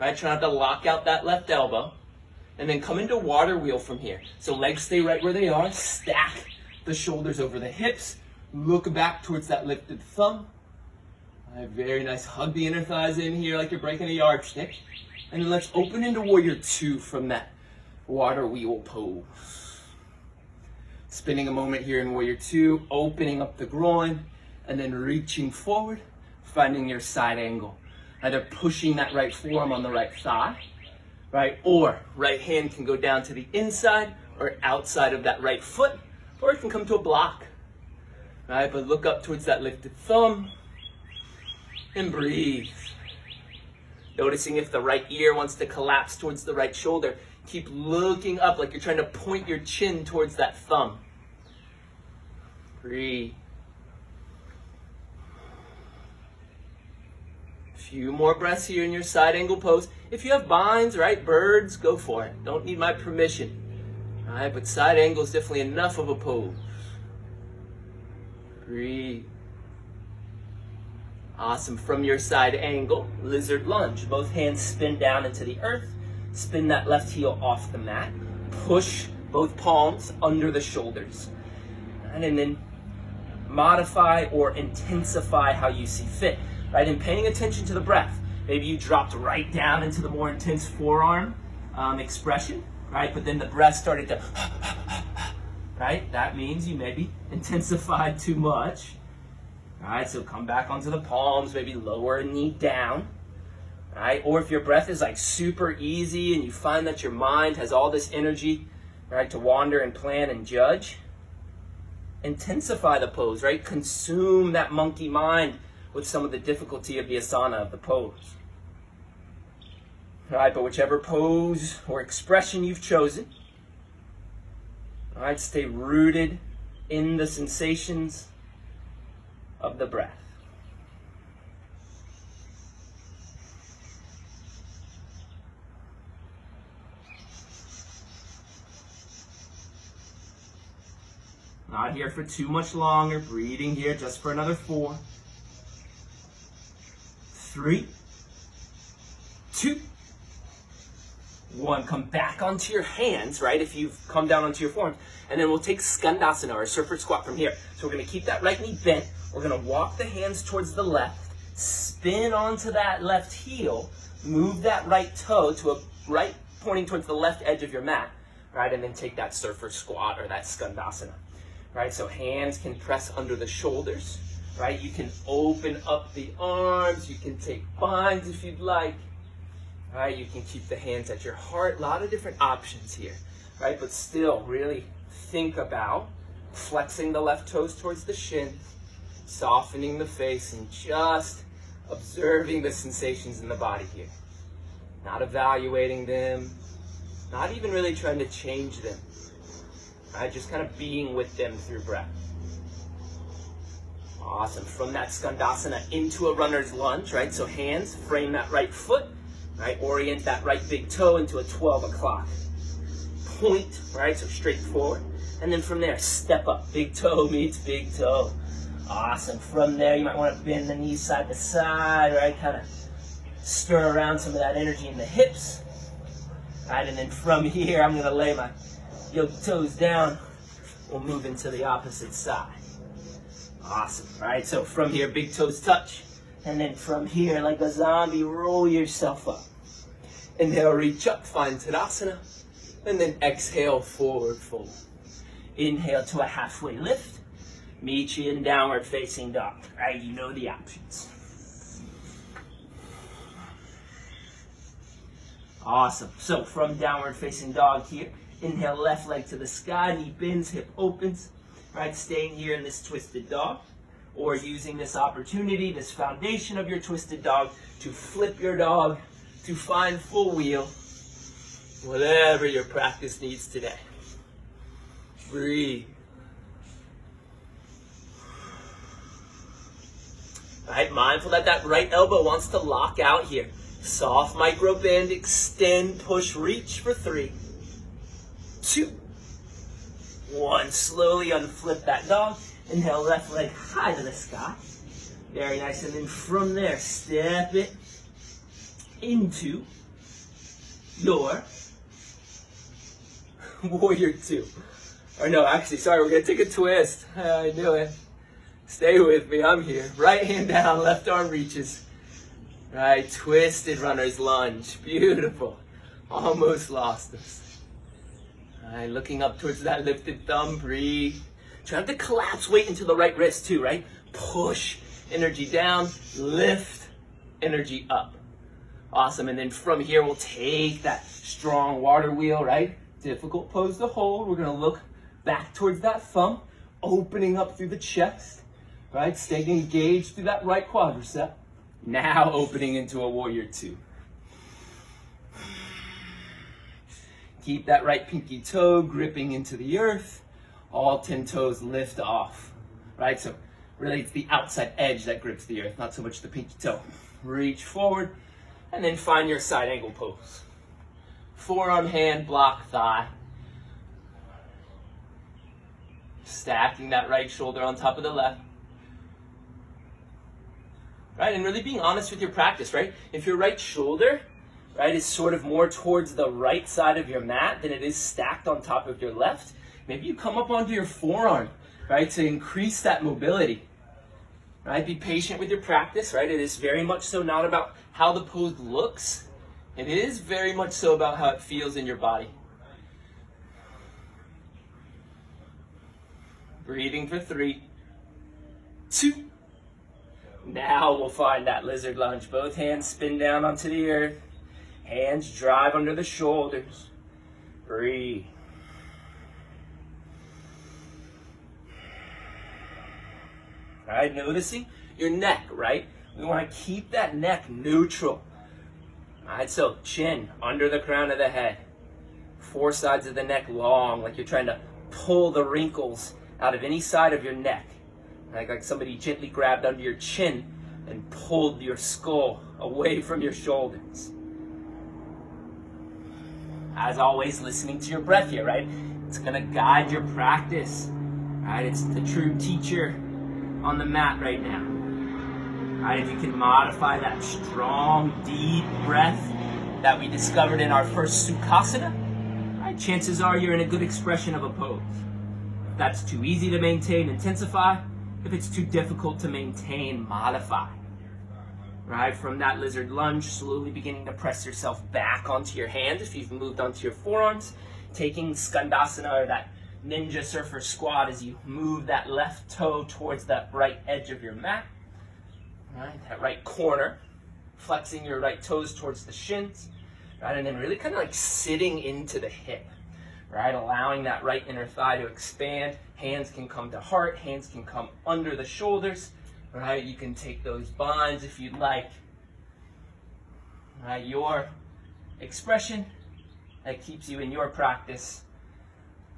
Right, try not to lock out that left elbow. And then come into water wheel from here. So legs stay right where they are, stack the shoulders over the hips, look back towards that lifted thumb. Right, very nice. Hug the inner thighs in here like you're breaking a yardstick. And then let's open into warrior 2 from that water wheel pose. Spinning a moment here in warrior 2, opening up the groin, and then reaching forward, finding your side angle. Either pushing that right forearm on the right thigh, right? Or right hand can go down to the inside or outside of that right foot, or it can come to a block, right? But look up towards that lifted thumb and breathe. Noticing if the right ear wants to collapse towards the right shoulder. Keep looking up like you're trying to point your chin towards that thumb. Breathe. Few more breaths here in your side angle pose. If you have binds, right, birds, go for it. Don't need my permission. All right, but side angle is definitely enough of a pose. Breathe. Awesome. From your side angle, lizard lunge. Both hands spin down into the earth. Spin that left heel off the mat. Push both palms under the shoulders. Right, and then modify or intensify how you see fit. Right, and paying attention to the breath. Maybe you dropped right down into the more intense forearm expression, right? But then the breath started to, right? That means you maybe intensified too much. All right, so come back onto the palms, maybe lower a knee down, right? Or if your breath is like super easy and you find that your mind has all this energy, right, to wander and plan and judge, intensify the pose, right? Consume that monkey mind with some of the difficulty of the asana of the pose. All right, but whichever pose or expression you've chosen, All right, stay rooted in the sensations of the breath. Not here for too much longer. Breathing here just for another 4, 3, 2, 1. Come back onto your hands, right? If you've come down onto your forearms. And then we'll take Skandasana, or surfer squat from here. So we're going to keep that right knee bent. We're going to walk the hands towards the left. Spin onto that left heel. Move that right toe to a right pointing towards the left edge of your mat. Right? And then take that surfer squat or that Skandasana. Right? So hands can press under the shoulders. Right? You can open up the arms. You can take binds if you'd like. Right? You can keep the hands at your heart. A lot of different options here. Right? But still, really think about flexing the left toes towards the shins, softening the face, and just observing the sensations in the body here. Not evaluating them, not even really trying to change them. Right? Just kind of being with them through breath. Awesome. From that Skandasana into a runner's lunge, right? So hands, frame that right foot, right? Orient that right big toe into a 12 o'clock point, right? So straight forward. And then from there, step up. Big toe meets big toe. Awesome. From there, you might want to bend the knees side to side, right? Kind of stir around some of that energy in the hips. Right? And then from here, I'm going to lay my yoke toes down. We'll move into the opposite side. Awesome. Right? So from here, big toes touch. And then from here, like a zombie, roll yourself up. Inhale, reach up, find Tadasana. And then exhale, forward fold. Inhale to a halfway lift. Meet you in downward facing dog. Right? You know the options. Awesome. So from downward facing dog here, inhale, left leg to the sky, knee bends, hip opens. Right? Staying here in this twisted dog. Or using this opportunity, this foundation of your twisted dog, to flip your dog, to find full wheel. Whatever your practice needs today. Breathe. Right, mindful that that right elbow wants to lock out here. Soft micro bend, extend, push, reach for 3, 2, 1. Slowly unflip that dog. Inhale, left leg high to the sky. Very nice. And then from there, step it into your warrior 2. Or no, actually, sorry, we're going to take a twist. I knew it. Stay with me, I'm here. Right hand down, left arm reaches. Right, twisted runner's lunge. Beautiful. Almost lost us. All right, looking up towards that lifted thumb, breathe. Try not to collapse weight into the right wrist too, right? Push energy down, lift energy up. Awesome, and then from here, we'll take that strong water wheel, right? Difficult pose to hold. We're gonna look back towards that thumb, opening up through the chest, right? Staying engaged through that right quadricep. Now opening into a warrior 2. Keep that right pinky toe gripping into the earth. All 10 toes lift off, right? So really it's the outside edge that grips the earth, not so much the pinky toe. Reach forward and then find your side angle pose. Forearm, hand, block, thigh. Stacking that right shoulder on top of the left. Right, and really being honest with your practice, right? If your right shoulder, right, is sort of more towards the right side of your mat than it is stacked on top of your left, maybe you come up onto your forearm, right, to increase that mobility. Right, be patient with your practice, right? It is very much so not about how the pose looks. It is very much so about how it feels in your body. Breathing for 3, 2. Now we'll find that lizard lunge. Both hands spin down onto the earth. Hands drive under the shoulders. Breathe. All right, noticing your neck, right? We want to keep that neck neutral. All right, so chin under the crown of the head. 4 sides of the neck long, like you're trying to pull the wrinkles out of any side of your neck. Like somebody gently grabbed under your chin and pulled your skull away from your shoulders. As always, listening to your breath here, right? It's gonna guide your practice, right? It's the true teacher on the mat right now. Right? If you can modify that strong, deep breath that we discovered in our first Sukhasana, right? Chances are you're in a good expression of a pose. If that's too easy to maintain, intensify. If it's too difficult to maintain, modify. Right, from that lizard lunge, slowly beginning to press yourself back onto your hands if you've moved onto your forearms, taking Skandasana or that ninja surfer squat as you move that left toe towards that right edge of your mat. Right, that right corner, flexing your right toes towards the shins, right, and then really kind of like sitting into the hip, right, allowing that right inner thigh to expand. Hands can come to heart, hands can come under the shoulders. Right, you can take those binds if you'd like. Right, your expression that keeps you in your practice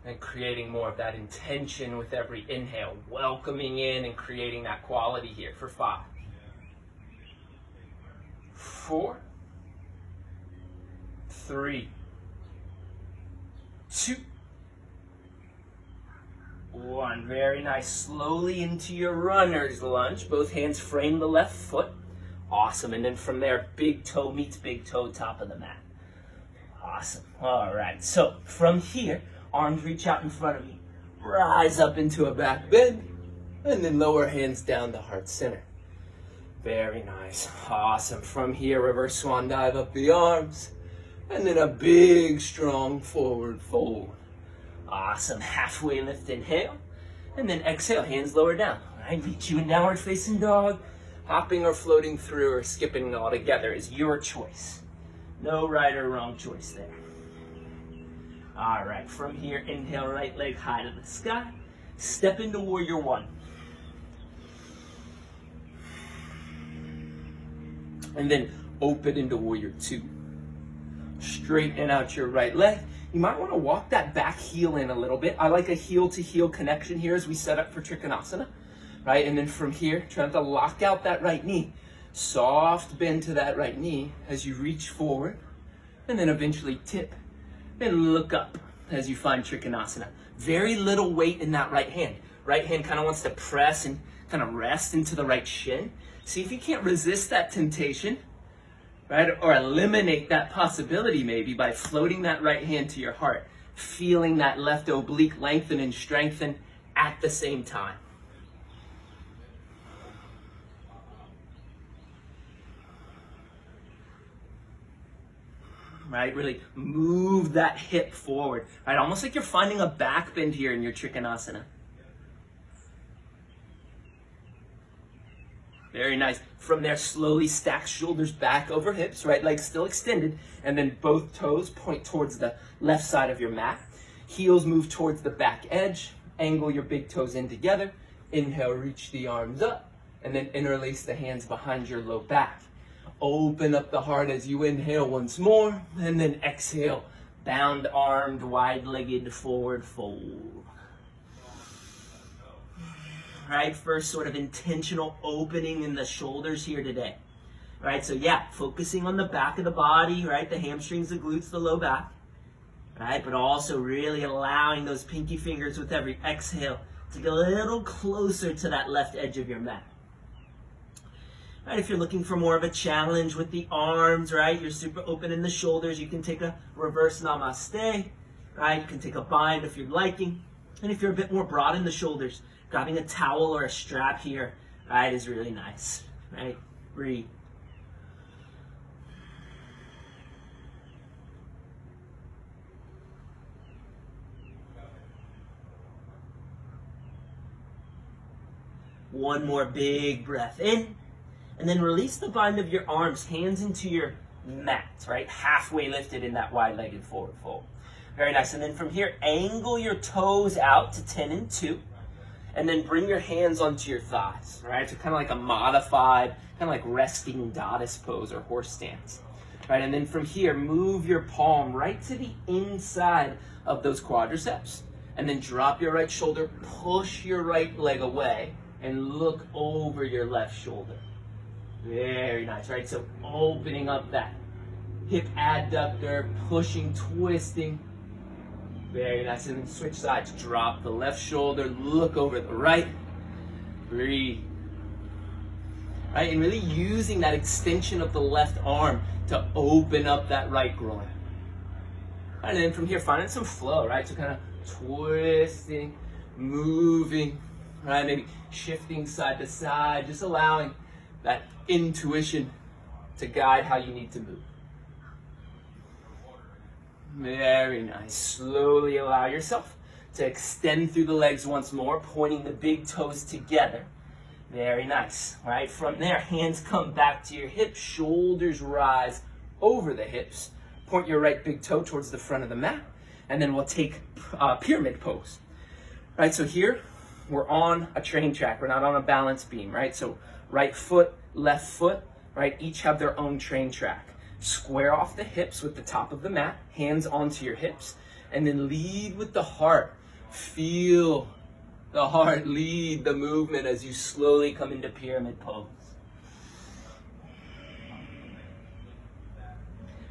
and creating more of that intention with every inhale, welcoming in and creating that quality here for 5, 4, 3, 2, 1. Very nice. Slowly into your runner's lunge. Both hands frame the left foot. Awesome. And then from there, big toe meets big toe, top of the mat. Awesome. All right. So from here, arms reach out in front of you. Rise up into a back bend. And then lower hands down to heart center. Very nice. Awesome. From here, reverse swan dive up the arms. And then a big, strong forward fold. Awesome. Halfway lift, inhale. And then exhale, hands lower down. All right, meet you in downward facing dog. Hopping or floating through or skipping all together is your choice. No right or wrong choice there. All right, from here, inhale, right leg high to the sky. Step into warrior 1. And then open into warrior 2. Straighten out your right leg. You might want to walk that back heel in a little bit. I like a heel-to-heel connection here as we set up for Trikonasana, right? And then from here, try to lock out that right knee. Soft bend to that right knee as you reach forward, and then eventually tip. Then look up as you find Trikonasana. Very little weight in that right hand. Right hand kind of wants to press and kind of rest into the right shin. See if you can't resist that temptation. Right? Or eliminate that possibility maybe by floating that right hand to your heart, feeling that left oblique lengthen and strengthen at the same time. Right? Really move that hip forward. Right? Almost like you're finding a back bend here in your Trikonasana. Very nice. From there, slowly stack shoulders back over hips, right leg still extended, and then both toes point towards the left side of your mat. Heels move towards the back edge. Angle your big toes in together. Inhale, reach the arms up, and then interlace the hands behind your low back. Open up the heart as you inhale once more, and then exhale, bound armed, wide-legged forward fold. Right, first sort of intentional opening in the shoulders here today. Right, so yeah, focusing on the back of the body, right, the hamstrings, the glutes, the low back. Right, but also really allowing those pinky fingers with every exhale to get a little closer to that left edge of your mat. Right, if you're looking for more of a challenge with the arms, right, you're super open in the shoulders, you can take a reverse namaste, right, you can take a bind if you're liking. And if you're a bit more broad in the shoulders, grabbing a towel or a strap here, right, is really nice, right? Breathe. One more big breath in, and then release the bind of your arms, hands into your mat, right? Halfway lifted in that wide-legged forward fold. Very nice. And then from here, angle your toes out to 10 and 2. And then bring your hands onto your thighs, right? So kind of like a modified, kind of like resting goddess pose or horse stance, right? And then from here, move your palm right to the inside of those quadriceps, and then drop your right shoulder, push your right leg away, and look over your left shoulder. Very nice, right? So opening up that hip adductor, pushing, twisting. Very nice. And then switch sides. Drop the left shoulder, look over the right. Breathe. Right? And really using that extension of the left arm to open up that right groin. And then from here, finding some flow, right? So kind of twisting, moving, right? Maybe shifting side to side, just allowing that intuition to guide how you need to move. Very nice. Slowly allow yourself to extend through the legs once more, pointing the big toes together. Very nice. All right, from there, hands come back to your hips, shoulders rise over the hips. Point your right big toe towards the front of the mat, and then we'll take pyramid pose. All right, so here we're on a train track. We're not on a balance beam, right? So right foot, left foot, right? Each have their own train track. Square off the hips with the top of the mat, hands onto your hips, and then lead with the heart. Feel the heart lead the movement as you slowly come into pyramid pose.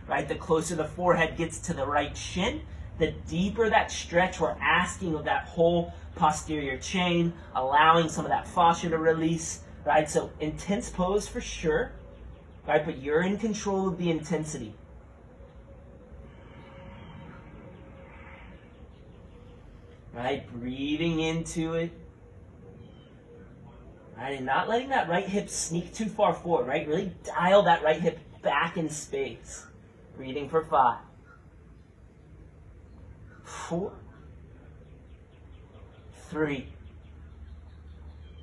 Right, the closer the forehead gets to the right shin, the deeper that stretch we're asking of that whole posterior chain, allowing some of that fascia to release, right? So intense pose for sure, right? But you're in control of the intensity. Right, breathing into it. Right, and not letting that right hip sneak too far forward, right? Really dial that right hip back in space. Breathing for 5, 4, 3,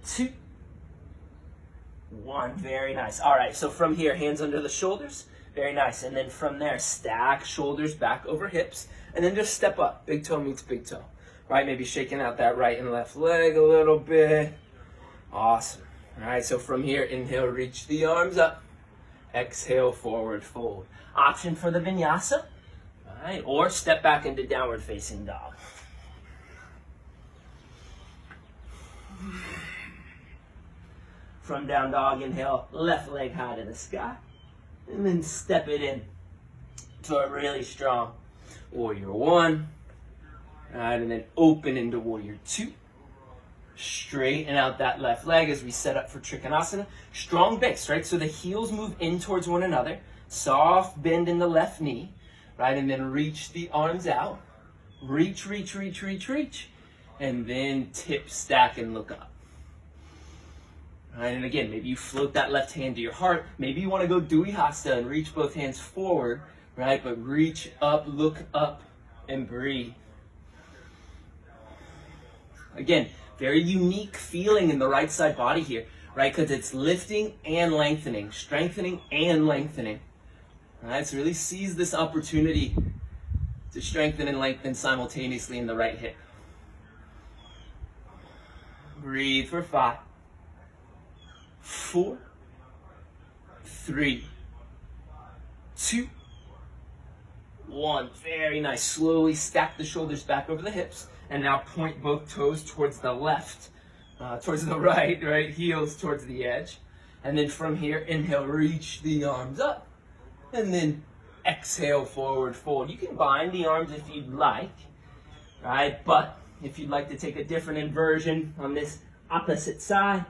2, 1. Very nice. All right, so from here, hands under the shoulders. Very nice. And then from there, stack shoulders back over hips. And then just step up. Big toe meets big toe. Right, maybe shaking out that right and left leg a little bit. Awesome. All right, so from here, inhale, reach the arms up. Exhale, forward fold. Option for the vinyasa. All right, or step back into downward facing dog. From down dog, inhale, left leg high to the sky. And then step it in to a really strong warrior 1. All right, and then open into warrior 2. Straighten out that left leg as we set up for Trikonasana. Strong base, right? So the heels move in towards one another. Soft bend in the left knee, right? And then reach the arms out. Reach, reach, reach, reach, reach. And then tip, stack, and look up. All right, and again, maybe you float that left hand to your heart. Maybe you want to go Vinyasa and reach both hands forward, right? But reach up, look up, and breathe. Again, very unique feeling in the right side body here, right? Because it's lifting and lengthening, strengthening and lengthening. All right, so really seize this opportunity to strengthen and lengthen simultaneously in the right hip. Breathe for 5, 4, 3, 2, 1. Very nice. Slowly stack the shoulders back over the hips. And now point both toes towards the left, towards the right, right? Heels towards the edge. And then from here, inhale, reach the arms up. And then exhale, forward fold. You can bind the arms if you'd like, right? But if you'd like to take a different inversion on this opposite side,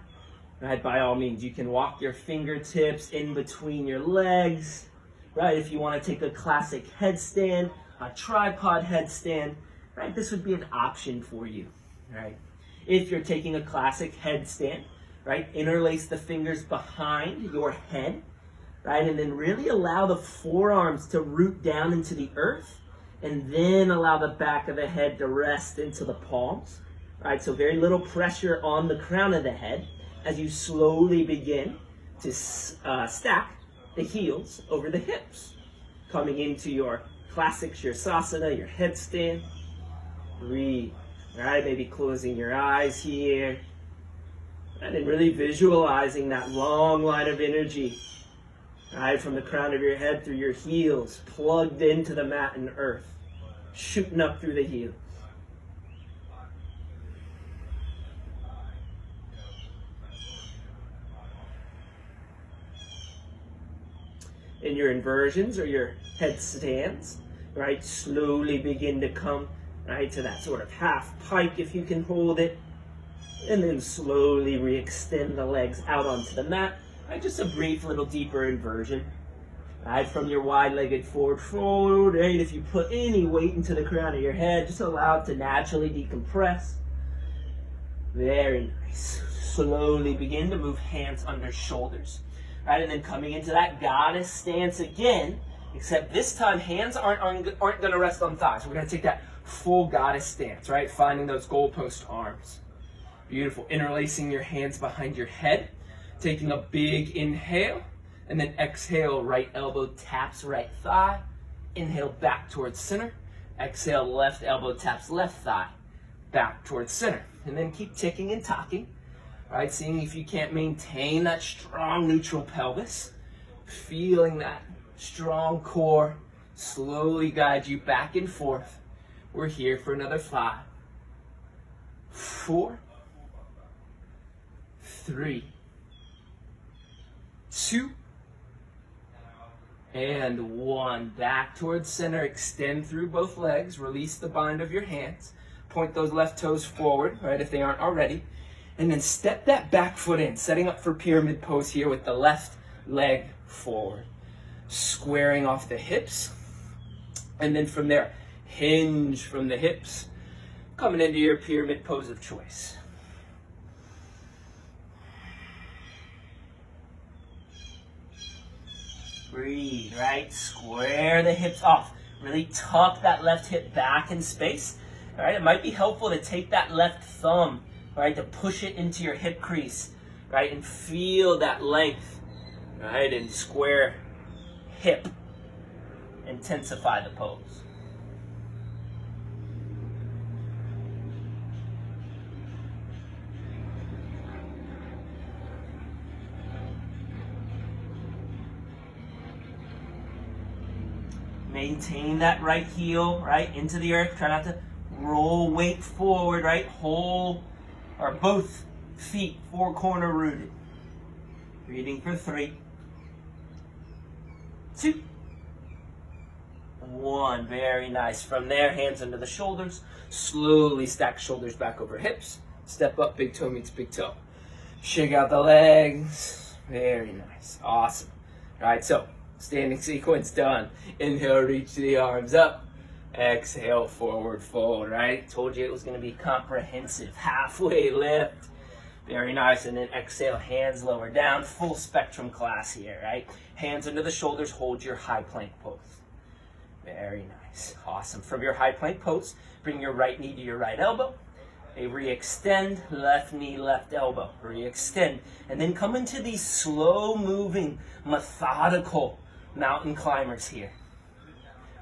right? By all means, you can walk your fingertips in between your legs, right? If you want to take a classic headstand, a tripod headstand, right? This would be an option for you, right? If you're taking a classic headstand, right? Interlace the fingers behind your head, right? And then really allow the forearms to root down into the earth, and then allow the back of the head to rest into the palms, right? So very little pressure on the crown of the head as you slowly begin to stack the heels over the hips, coming into your classic Shirsasana, your headstand. Breathe, right? Maybe closing your eyes here. And then really visualizing that long line of energy, right? From the crown of your head through your heels, plugged into the mat and earth, shooting up through the heels. in your inversions or your headstands, right? Slowly begin to come, right, to that sort of half pike if you can hold it. And then slowly re-extend the legs out onto the mat. Right, just a brief little deeper inversion. Right, from your wide-legged forward fold, right? If you put any weight into the crown of your head, just allow it to naturally decompress. Very nice. Slowly begin to move hands under shoulders. Right, and then coming into that goddess stance again, except this time hands aren't going to rest on thighs. We're going to take that full goddess stance, right? Finding those goalpost arms. Beautiful. Interlacing your hands behind your head. Taking a big inhale. And then exhale, right elbow taps right thigh. Inhale back towards center. Exhale, left elbow taps left thigh. Back towards center. And then keep ticking and tocking. Right, seeing if you can't maintain that strong neutral pelvis. Feeling that strong core slowly guide you back and forth. We're here for another 5, 4, 3, 2, and 1. Back towards center. Extend through both legs. Release the bind of your hands. Point those left toes forward, right, if they aren't already. And then step that back foot in, setting up for pyramid pose here with the left leg forward. Squaring off the hips. And then from there, hinge from the hips. Coming into your pyramid pose of choice. Breathe, right? Square the hips off. Really tuck that left hip back in space. All right, it might be helpful to take that left thumb, right, to push it into your hip crease, right, and feel that length, right, and square hip. Intensify the pose. Maintain that right heel, right, into the earth. Try not to roll weight forward, right? Whole, or both feet, 4-corner rooted. Breathing for 3, 2, 1. Very nice. From there, hands under the shoulders. Slowly stack shoulders back over hips. Step up, big toe meets big toe. Shake out the legs. Very nice. Awesome. All right, so standing sequence done. Inhale, reach the arms up. Exhale, forward fold, right? Told you it was going to be comprehensive. Halfway lift. Very nice. And then exhale, hands lower down. Full spectrum class here, right? Hands under the shoulders. Hold your high plank pose. Very nice. Awesome. From your high plank pose, bring your right knee to your right elbow. A re-extend, left knee, left elbow. Re-extend. And then come into these slow-moving, methodical mountain climbers here.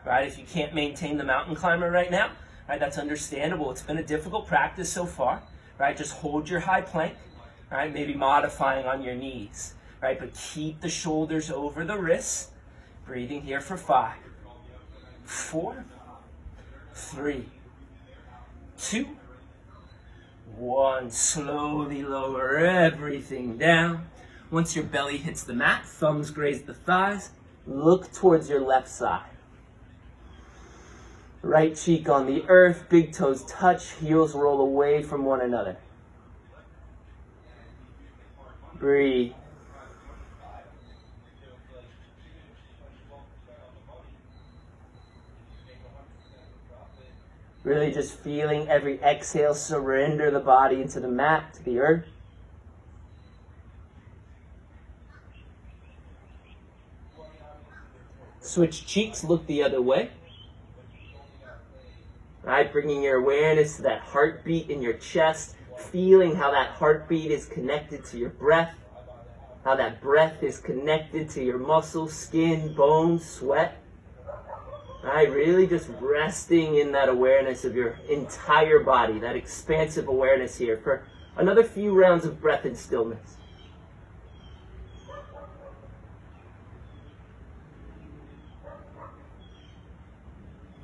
Right? If you can't maintain the mountain climber right now, right, that's understandable. It's been a difficult practice so far. Right? Just hold your high plank. Right? Maybe modifying on your knees. Right? But keep the shoulders over the wrists. Breathing here for 5, 4, 3, 2, 1. Slowly lower everything down. Once your belly hits the mat, thumbs graze the thighs. Look towards your left side. Right cheek on the earth, big toes touch, heels roll away from one another. Breathe. Really just feeling every exhale, surrender the body into the mat, to the earth. Switch cheeks, look the other way. All right, bringing your awareness to that heartbeat in your chest, feeling how that heartbeat is connected to your breath, how that breath is connected to your muscles, skin, bones, sweat. All right, really just resting in that awareness of your entire body, that expansive awareness here for another few rounds of breath and stillness.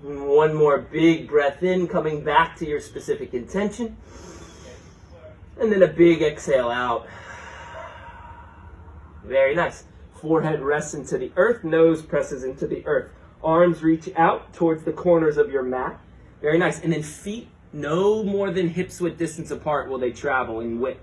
And one more big breath in, coming back to your specific intention. And then a big exhale out. Very nice. Forehead rests into the earth, nose presses into the earth. Arms reach out towards the corners of your mat. Very nice. And then feet no more than hips width distance apart will they travel in width.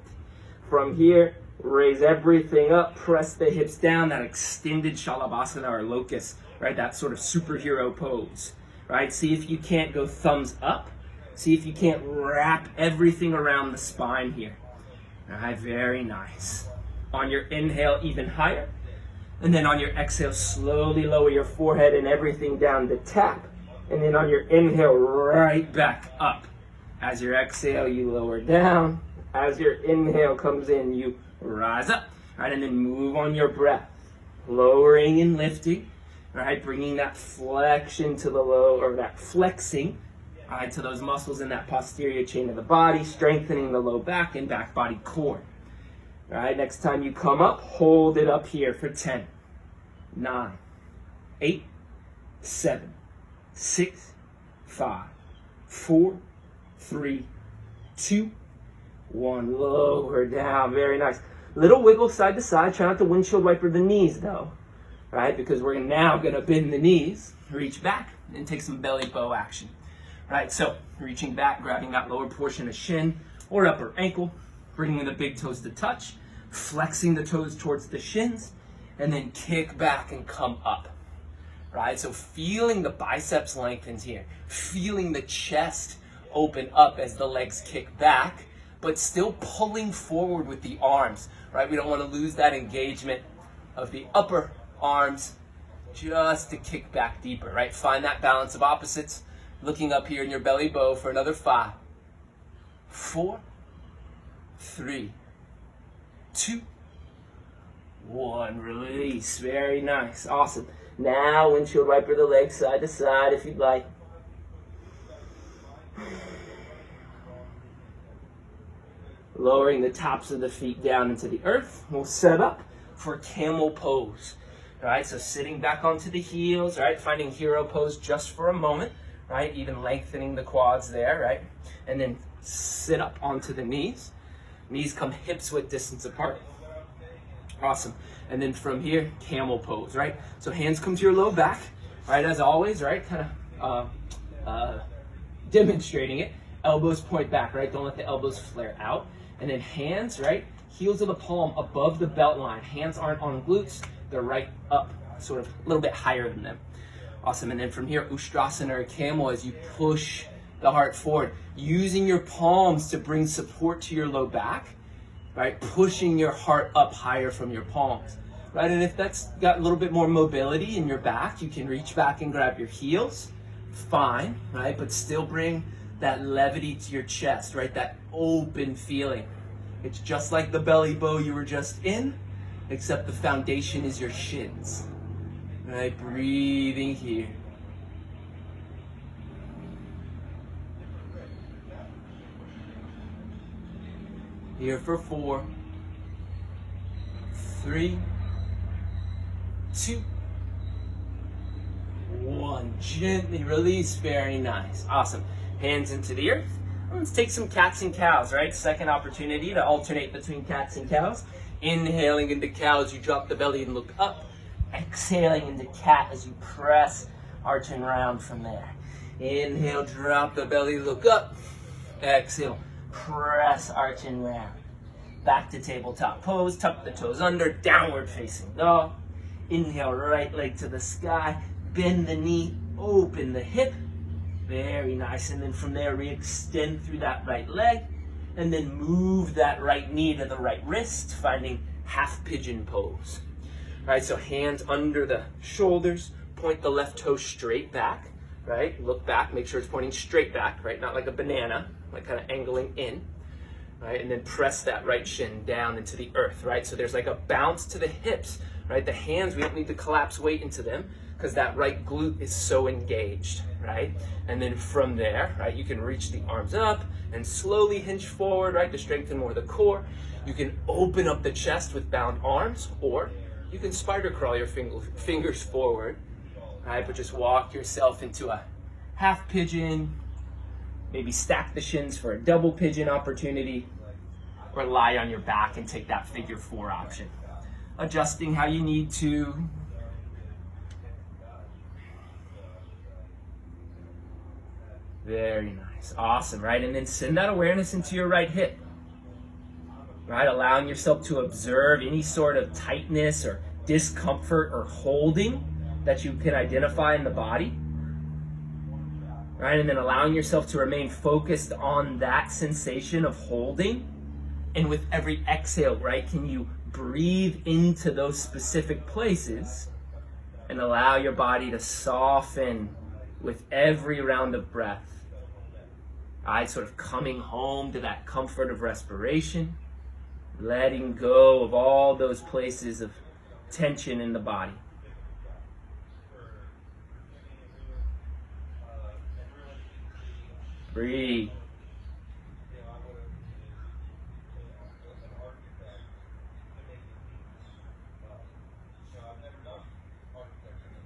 From here, raise everything up, press the hips down, that extended Shalabhasana or locust, right? That sort of superhero pose, right? See if you can't go thumbs up. See if you can't wrap everything around the spine here. All right, very nice. On your inhale, even higher. And then on your exhale, slowly lower your forehead and everything down to tap. And then on your inhale, right back up. As your exhale, you lower down. As your inhale comes in, you rise up. All right, and then move on your breath. Lowering and lifting. All right, bringing that flexion to the low, or that flexing, all right, to those muscles in that posterior chain of the body, strengthening the low back and back body core. All right, next time you come up, hold it up here for 10, 9, 8, 7, 6, 5, 4, 3, 2, 1. Lower down. Very nice. Little wiggle side to side. Try not to windshield wiper the knees though. Right? Because we're now going to bend the knees, reach back, and take some belly bow action. Right? So reaching back, grabbing that lower portion of shin or upper ankle, bringing the big toes to touch, flexing the toes towards the shins, and then kick back and come up. Right? So feeling the biceps lengthens here, feeling the chest open up as the legs kick back, but still pulling forward with the arms. Right? We don't want to lose that engagement of the upper arms just to kick back deeper. Right? Find that balance of opposites. Looking up here in your belly bow for another 5, 4, 3, 2, 1. Release. Very nice. Awesome. Now windshield wiper the legs side to side if you'd like. Lowering the tops of the feet down into the earth. We'll set up for camel pose. Right? So sitting back onto the heels, right? Finding hero pose just for a moment, right? Even lengthening the quads there, right? And then sit up onto the knees. Knees come hips width distance apart. Awesome. And then from here, camel pose, right? So hands come to your low back, right? As always, right? Kind of demonstrating it. Elbows point back, right? Don't let the elbows flare out. And then hands, right? Heels of the palm above the belt line. Hands aren't on glutes. They're right up, sort of a little bit higher than them. Awesome. And then from here, Ustrasana or camel as you push the heart forward. Using your palms to bring support to your low back, right? Pushing your heart up higher from your palms, right? And if that's got a little bit more mobility in your back, you can reach back and grab your heels. Fine, right? But still bring that levity to your chest, right? That open feeling. It's just like the belly bow you were just in, except the foundation is your shins, right? Breathing here. Here for 4, 3, 2, 1. Gently release. Very nice. Awesome. Hands into the earth. Let's take some cats and cows, right? Second opportunity to alternate between cats and cows. Inhaling into cow as you drop the belly and look up. Exhaling into cat as you press, arch and round from there. Inhale, drop the belly, look up. Exhale, press, arch and round. Back to tabletop pose, tuck the toes under, downward facing dog. Inhale, right leg to the sky, bend the knee, open the hip. Very nice. And then from there, re-extend through that right leg. And then move that right knee to the right wrist, finding half pigeon pose. All right, so hands under the shoulders, point the left toe straight back, right? Look back, make sure it's pointing straight back, right? Not like a banana, like kind of angling in, right? And then press that right shin down into the earth, right? So there's like a bounce to the hips, right? The hands, we don't need to collapse weight into them because that right glute is so engaged, right? And then from there, right, you can reach the arms up and slowly hinge forward, right, to strengthen more of the core. You can open up the chest with bound arms, or you can spider crawl your fingers forward, right? But just walk yourself into a half pigeon, maybe stack the shins for a double pigeon opportunity, or lie on your back and take that figure 4 option. adjusting how you need to. Very nice. Awesome, right? And then send that awareness into your right hip. Right? Allowing yourself to observe any sort of tightness or discomfort or holding that you can identify in the body. Right? And then allowing yourself to remain focused on that sensation of holding. And with every exhale, right, can you breathe into those specific places and allow your body to soften with every round of breath. Right? Sort of coming home to that comfort of respiration, letting go of all those places of tension in the body. Breathe.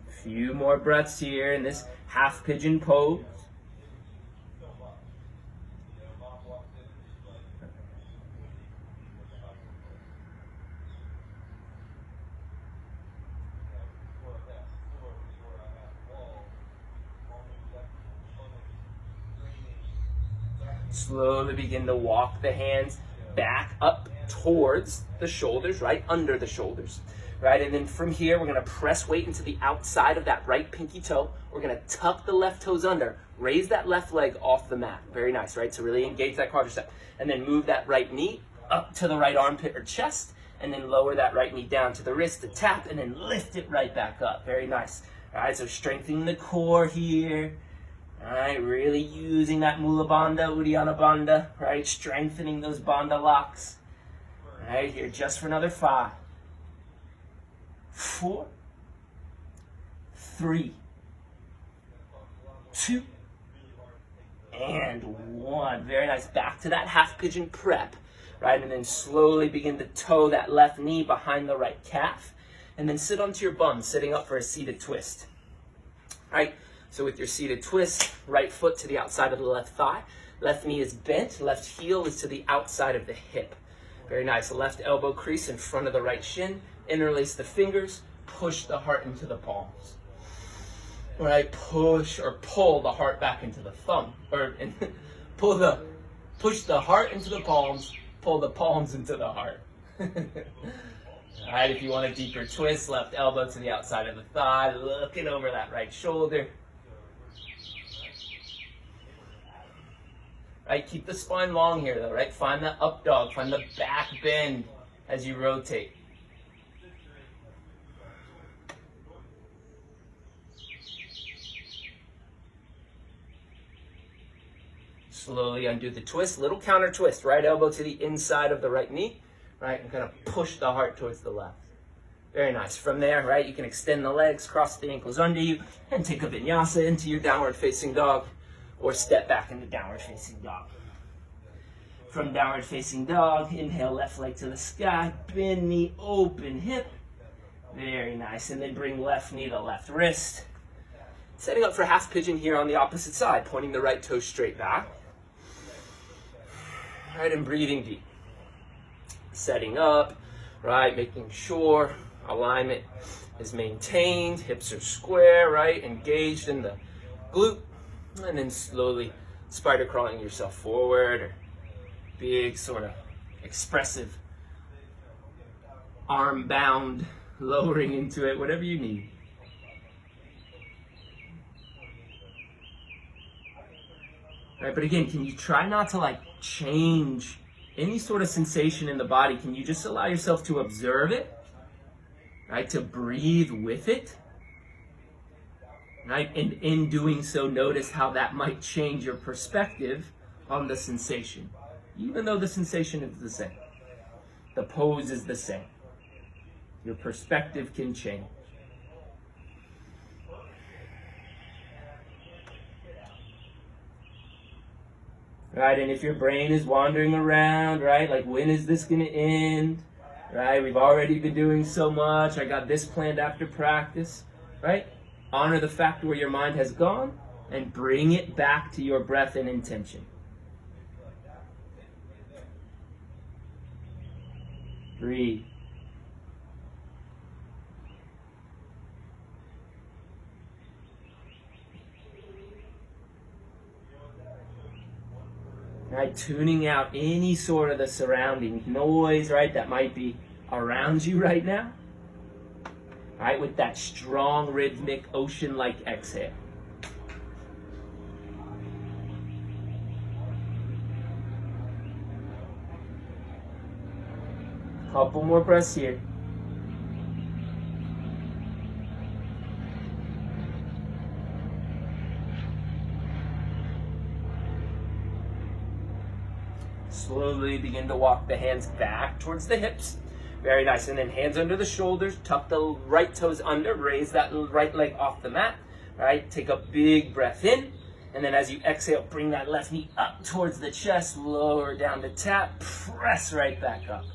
Few more breaths here in this half pigeon pose. Slowly begin to walk the hands back up towards the shoulders, right under the shoulders. Right, and then from here, we're gonna press weight into the outside of that right pinky toe. We're gonna tuck the left toes under, raise that left leg off the mat. Very nice, right? So really engage that quadricep. And then move that right knee up to the right armpit or chest, and then lower that right knee down to the wrist to tap, and then lift it right back up. Very nice. All right, so strengthening the core here. All right, really using that Mula Bandha, Uddiyana Bandha, right? Strengthening those Bandha locks. All right, here just for another 5, 4, 3, 2, and 1. Very nice. Back to that half pigeon prep, right? And then slowly begin to toe that left knee behind the right calf, and then sit onto your bum, sitting up for a seated twist. All right, so with your seated twist, right foot to the outside of the left thigh, left knee is bent, left heel is to the outside of the hip. Very nice. Left elbow crease in front of the right shin. Interlace the fingers, push the heart into the palms. All right, push or pull the heart back into the thumb, or push the heart into the palms, pull the palms into the heart. All right, if you want a deeper twist, left elbow to the outside of the thigh, looking over that right shoulder. Right, keep the spine long here though, right? Find that up dog, find the back bend as you rotate. Slowly undo the twist, little counter twist, right elbow to the inside of the right knee, right? And kind of push the heart towards the left. Very nice. From there, right, you can extend the legs, cross the ankles under you, and take a vinyasa into your downward facing dog, or step back into downward facing dog. From downward facing dog, inhale left leg to the sky, bend knee, open hip. Very nice. And then bring left knee to left wrist. Setting up for half pigeon here on the opposite side, pointing the right toe straight back. Right, and breathing deep. Setting up, right, making sure alignment is maintained, hips are square, right, engaged in the glute, and then slowly spider crawling yourself forward, or big sort of expressive arm bound, lowering into it, whatever you need. Right, but again, can you try not to change any sort of sensation in the body? Can you just allow yourself to observe it, right? To breathe with it, right? And in doing so, notice how that might change your perspective on the sensation. Even though the sensation is the same, the pose is the same, your perspective can change. Right, and if your brain is wandering around, right, like when is this going to end? Right, we've already been doing so much, I got this planned after practice, right? Honor the fact where your mind has gone and bring it back to your breath and intention. Breathe. right? Tuning out any sort of the surrounding noise, right, that might be around you right now, right, with that strong, rhythmic, ocean-like exhale. Couple more breaths here. Slowly begin to walk the hands back towards the hips. Very nice. And then hands under the shoulders. Tuck the right toes under. Raise that right leg off the mat. Right? Take a big breath in. And then as you exhale, bring that left knee up towards the chest. Lower down the tap. Press right back up.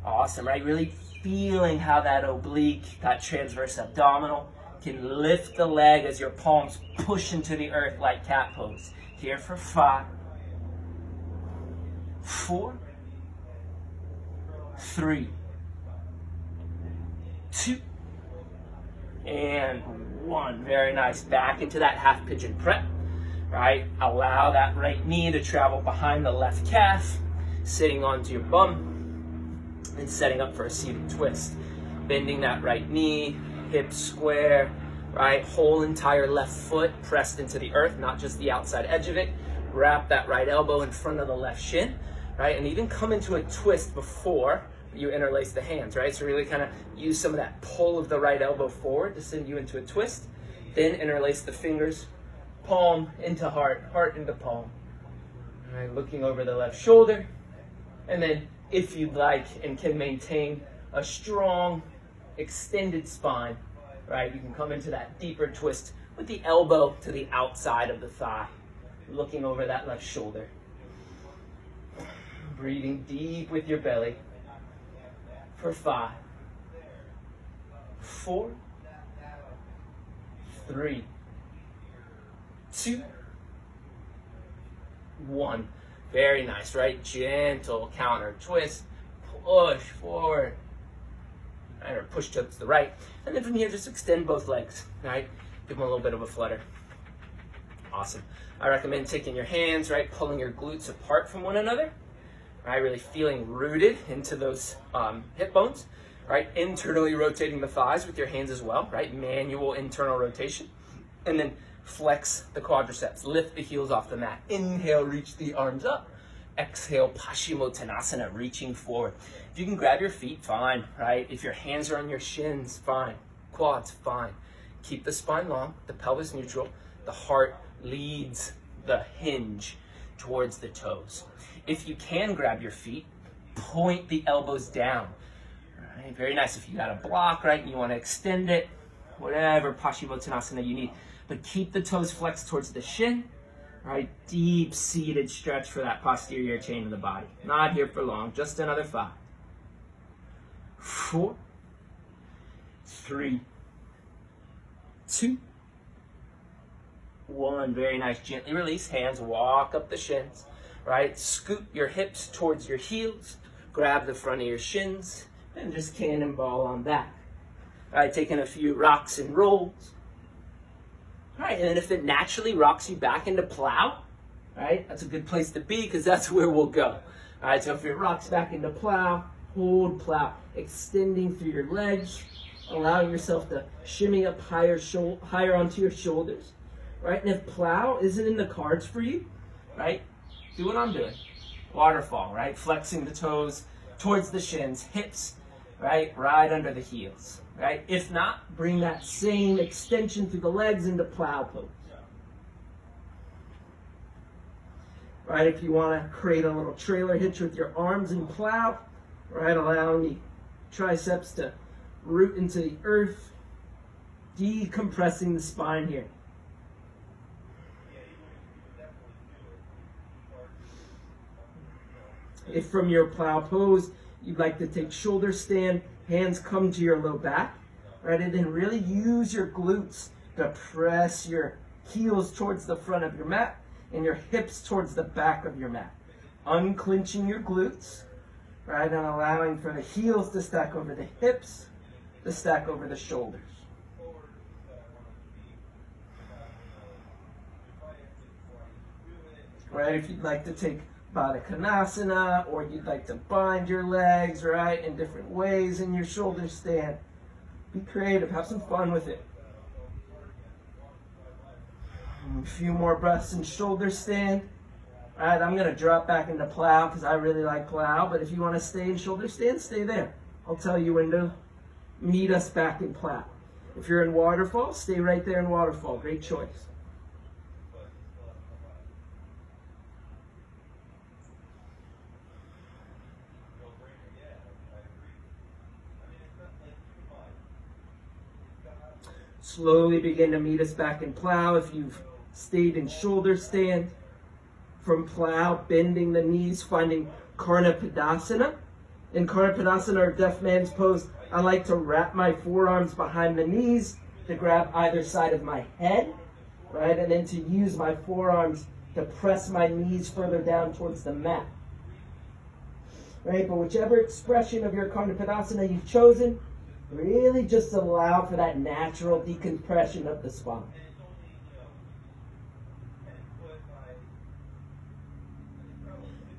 Awesome, right? Really feeling how that oblique, that transverse abdominal can lift the leg as your palms push into the earth like cat pose. Here for 5, 4, 3, 2, and 1. Very nice. Back into that half pigeon prep, right? Allow that right knee to travel behind the left calf, sitting onto your bum, and setting up for a seated twist. Bending that right knee, hips square, right? Whole entire left foot pressed into the earth, not just the outside edge of it. Wrap that right elbow in front of the left shin, right? And even come into a twist before you interlace the hands, right? So really kind of use some of that pull of the right elbow forward to send you into a twist. Then interlace the fingers, palm into heart, heart into palm. All right, looking over the left shoulder. And then if you'd like and can maintain a strong, extended spine, right? You can come into that deeper twist with the elbow to the outside of the thigh, looking over that left shoulder. Breathing deep with your belly for 5, 4, 3, 2, 1. Very nice, right? Gentle counter twist, push forward, right? Or push to the right. And then from here, just extend both legs, right? Give them a little bit of a flutter. Awesome. I recommend taking your hands, right? Pulling your glutes apart from one another, right? Really feeling rooted into those hip bones, right? Internally rotating the thighs with your hands as well, right? Manual internal rotation. And then flex the quadriceps, lift the heels off the mat. Inhale, reach the arms up. Exhale, Paschimottanasana, reaching forward. If you can grab your feet, fine, right? If your hands are on your shins, fine. Quads, fine. Keep the spine long, the pelvis neutral. The heart leads the hinge towards the toes. If you can grab your feet, point the elbows down. Right? Very nice. If you got a block, right, and you want to extend it, whatever Paschimottanasana you need. But keep the toes flexed towards the shin, right? Deep seated stretch for that posterior chain of the body. Not here for long, just another 5, 4, 3, 2, 1. Very nice. Gently release hands, walk up the shins, right? Scoot your hips towards your heels, grab the front of your shins, and just cannonball on back. All right, taking a few rocks and rolls. All right, and then if it naturally rocks you back into plow, right, that's a good place to be because that's where we'll go. All right, so if it rocks back into plow, hold plow, extending through your legs, allowing yourself to shimmy up higher onto your shoulders, right? And if plow isn't in the cards for you, right, do what I'm doing. Waterfall, right? Flexing the toes towards the shins, hips, right under the heels. Right? If not, bring that same extension through the legs into plow pose. Right? If you want to create a little trailer hitch with your arms in plow, right? Allowing the triceps to root into the earth, decompressing the spine here. If from your plow pose, you'd like to take shoulder stand, hands come to your low back, right? And then really use your glutes to press your heels towards the front of your mat and your hips towards the back of your mat. Unclenching your glutes, right? And allowing for the heels to stack over the hips, to stack over the shoulders. Right? If you'd like to take Baddha Konasana, or you'd like to bind your legs, right, in different ways in your shoulder stand. Be creative, have some fun with it. A few more breaths in shoulder stand. All right, I'm going to drop back into plow because I really like plow, but if you want to stay in shoulder stand, stay there. I'll tell you when to meet us back in plow. If you're in waterfall, stay right there in waterfall. Great choice. Slowly begin to meet us back in plow. If you've stayed in shoulder stand, from plow, bending the knees, finding Karna Padasana. In Karna Padasana, or deaf man's pose, I like to wrap my forearms behind the knees to grab either side of my head, right? And then to use my forearms to press my knees further down towards the mat. Right? But whichever expression of your Karna Padasana you've chosen, really just allow for that natural decompression of the spine.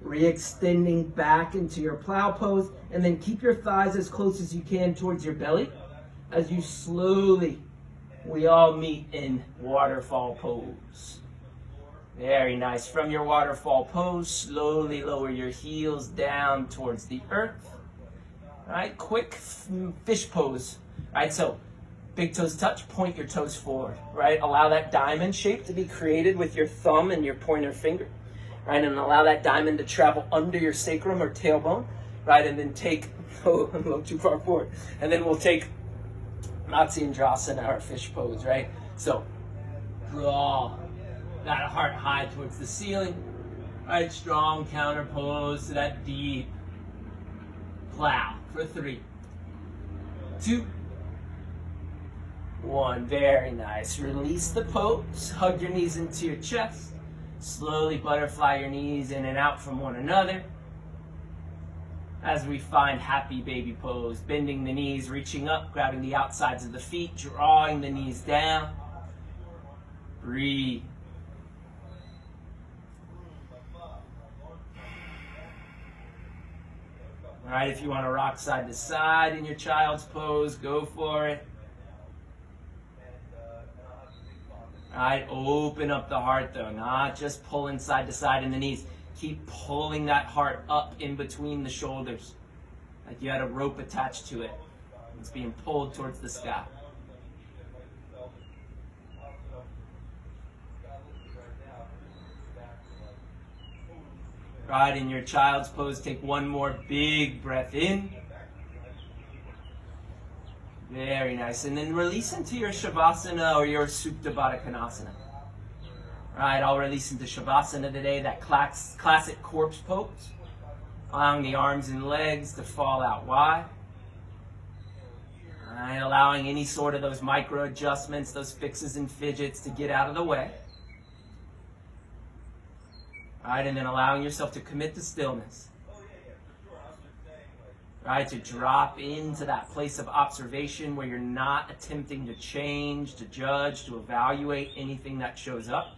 Re-extending back into your plow pose, and then keep your thighs as close as you can towards your belly as you slowly, we all meet in waterfall pose. Very nice. From your waterfall pose, slowly lower your heels down towards the earth. All right, quick fish pose. All right, so big toes touch, point your toes forward, right? Allow that diamond shape to be created with your thumb and your pointer finger. Right, and allow that diamond to travel under your sacrum or tailbone, right, and then take, oh, I'm a little too far forward, and then we'll take Matsyendrasana, our fish pose, right? So, draw that heart high towards the ceiling, right, strong counter pose to that deep plow for 3, 2, 1, very nice. Release the pose, hug your knees into your chest. Slowly butterfly your knees in and out from one another as we find happy baby pose. Bending the knees, reaching up, grabbing the outsides of the feet, drawing the knees down. Breathe. All right, if you want to rock side to side in your child's pose, go for it. All right, open up the heart though, not just pulling side to side in the knees. Keep pulling that heart up in between the shoulders, like you had a rope attached to it. It's being pulled towards the sky. All right, in your child's pose, take one more big breath in. Very nice. And then release into your Shavasana or your Supta Baddha Konasana. All right, I'll release into Shavasana today, that classic corpse pose. Allowing the arms and legs to fall out wide. All right, allowing any sort of those micro adjustments, those fixes and fidgets to get out of the way. All right, and then allowing yourself to commit to stillness. Right, to drop into that place of observation where you're not attempting to change, to judge, to evaluate anything that shows up.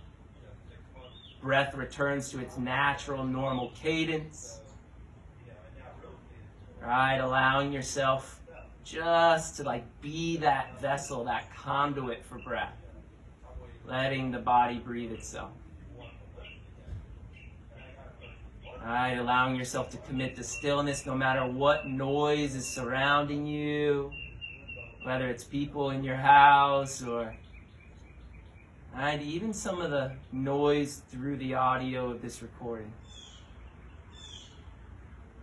Breath returns to its natural, normal cadence. Right, allowing yourself just to be that vessel, that conduit for breath. Letting the body breathe itself. All right, allowing yourself to commit to stillness no matter what noise is surrounding you, whether it's people in your house or even some of the noise through the audio of this recording.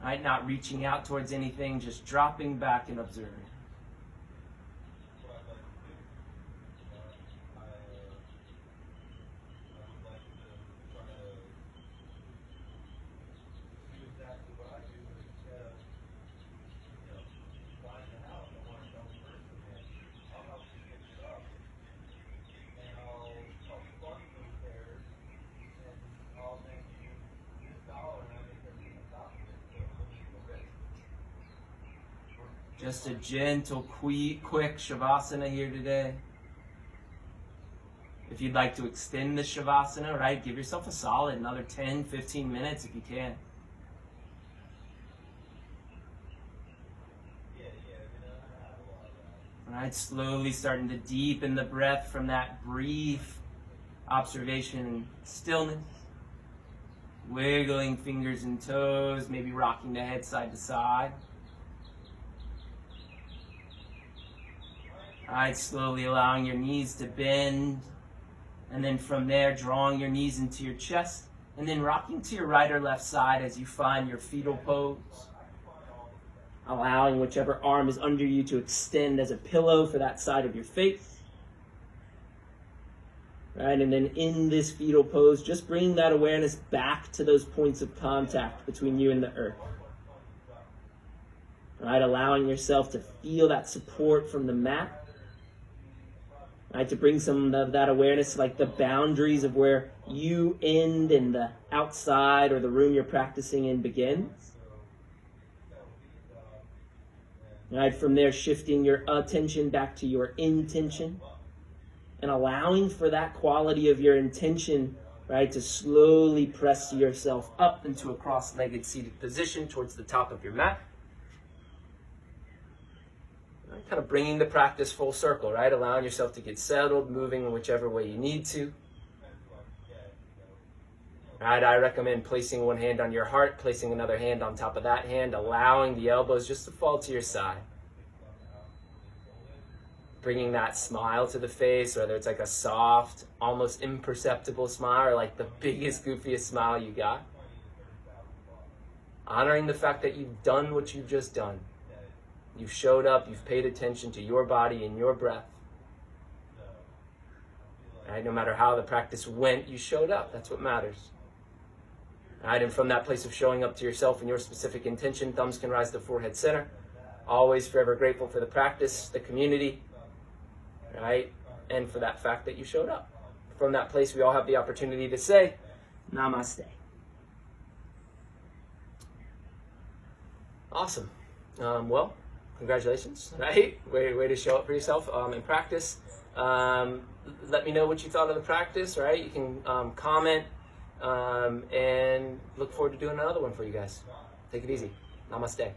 All right, not reaching out towards anything, just dropping back and observing. Just a gentle, quick Shavasana here today. If you'd like to extend the Shavasana, right, give yourself a solid another 10, 15 minutes if you can. All right, slowly starting to deepen the breath from that brief observation and stillness. Wiggling fingers and toes, maybe rocking the head side to side. All right, slowly allowing your knees to bend. And then from there, drawing your knees into your chest. And then rocking to your right or left side as you find your fetal pose. Allowing whichever arm is under you to extend as a pillow for that side of your face. Right, and then in this fetal pose, just bringing that awareness back to those points of contact between you and the earth. Right, allowing yourself to feel that support from the mat. Right, to bring some of that awareness, like the boundaries of where you end and the outside or the room you're practicing in begins. Right, from there, shifting your attention back to your intention and allowing for that quality of your intention, right, to slowly press yourself up into a cross-legged seated position towards the top of your mat. Right, kind of bringing the practice full circle, right, allowing yourself to get settled, moving in whichever way you need to. Right, I recommend placing one hand on your heart, placing another hand on top of that hand, allowing the elbows just to fall to your side. Bringing that smile to the face, whether it's like a soft, almost imperceptible smile or like the biggest, goofiest smile you got. Honoring the fact that you've done what you've just done. You've showed up, you've paid attention to your body and your breath. Right, no matter how the practice went, you showed up. That's what matters. Right, and from that place of showing up to yourself and your specific intention, thumbs can rise to forehead center. Always forever grateful for the practice, the community, right? And for that fact that you showed up. From that place, we all have the opportunity to say, Namaste. Awesome. Well, congratulations, right? Way to show up for yourself in practice. Let me know what you thought of the practice, right? You can comment. And look forward to doing another one for you guys. Take it easy. Namaste.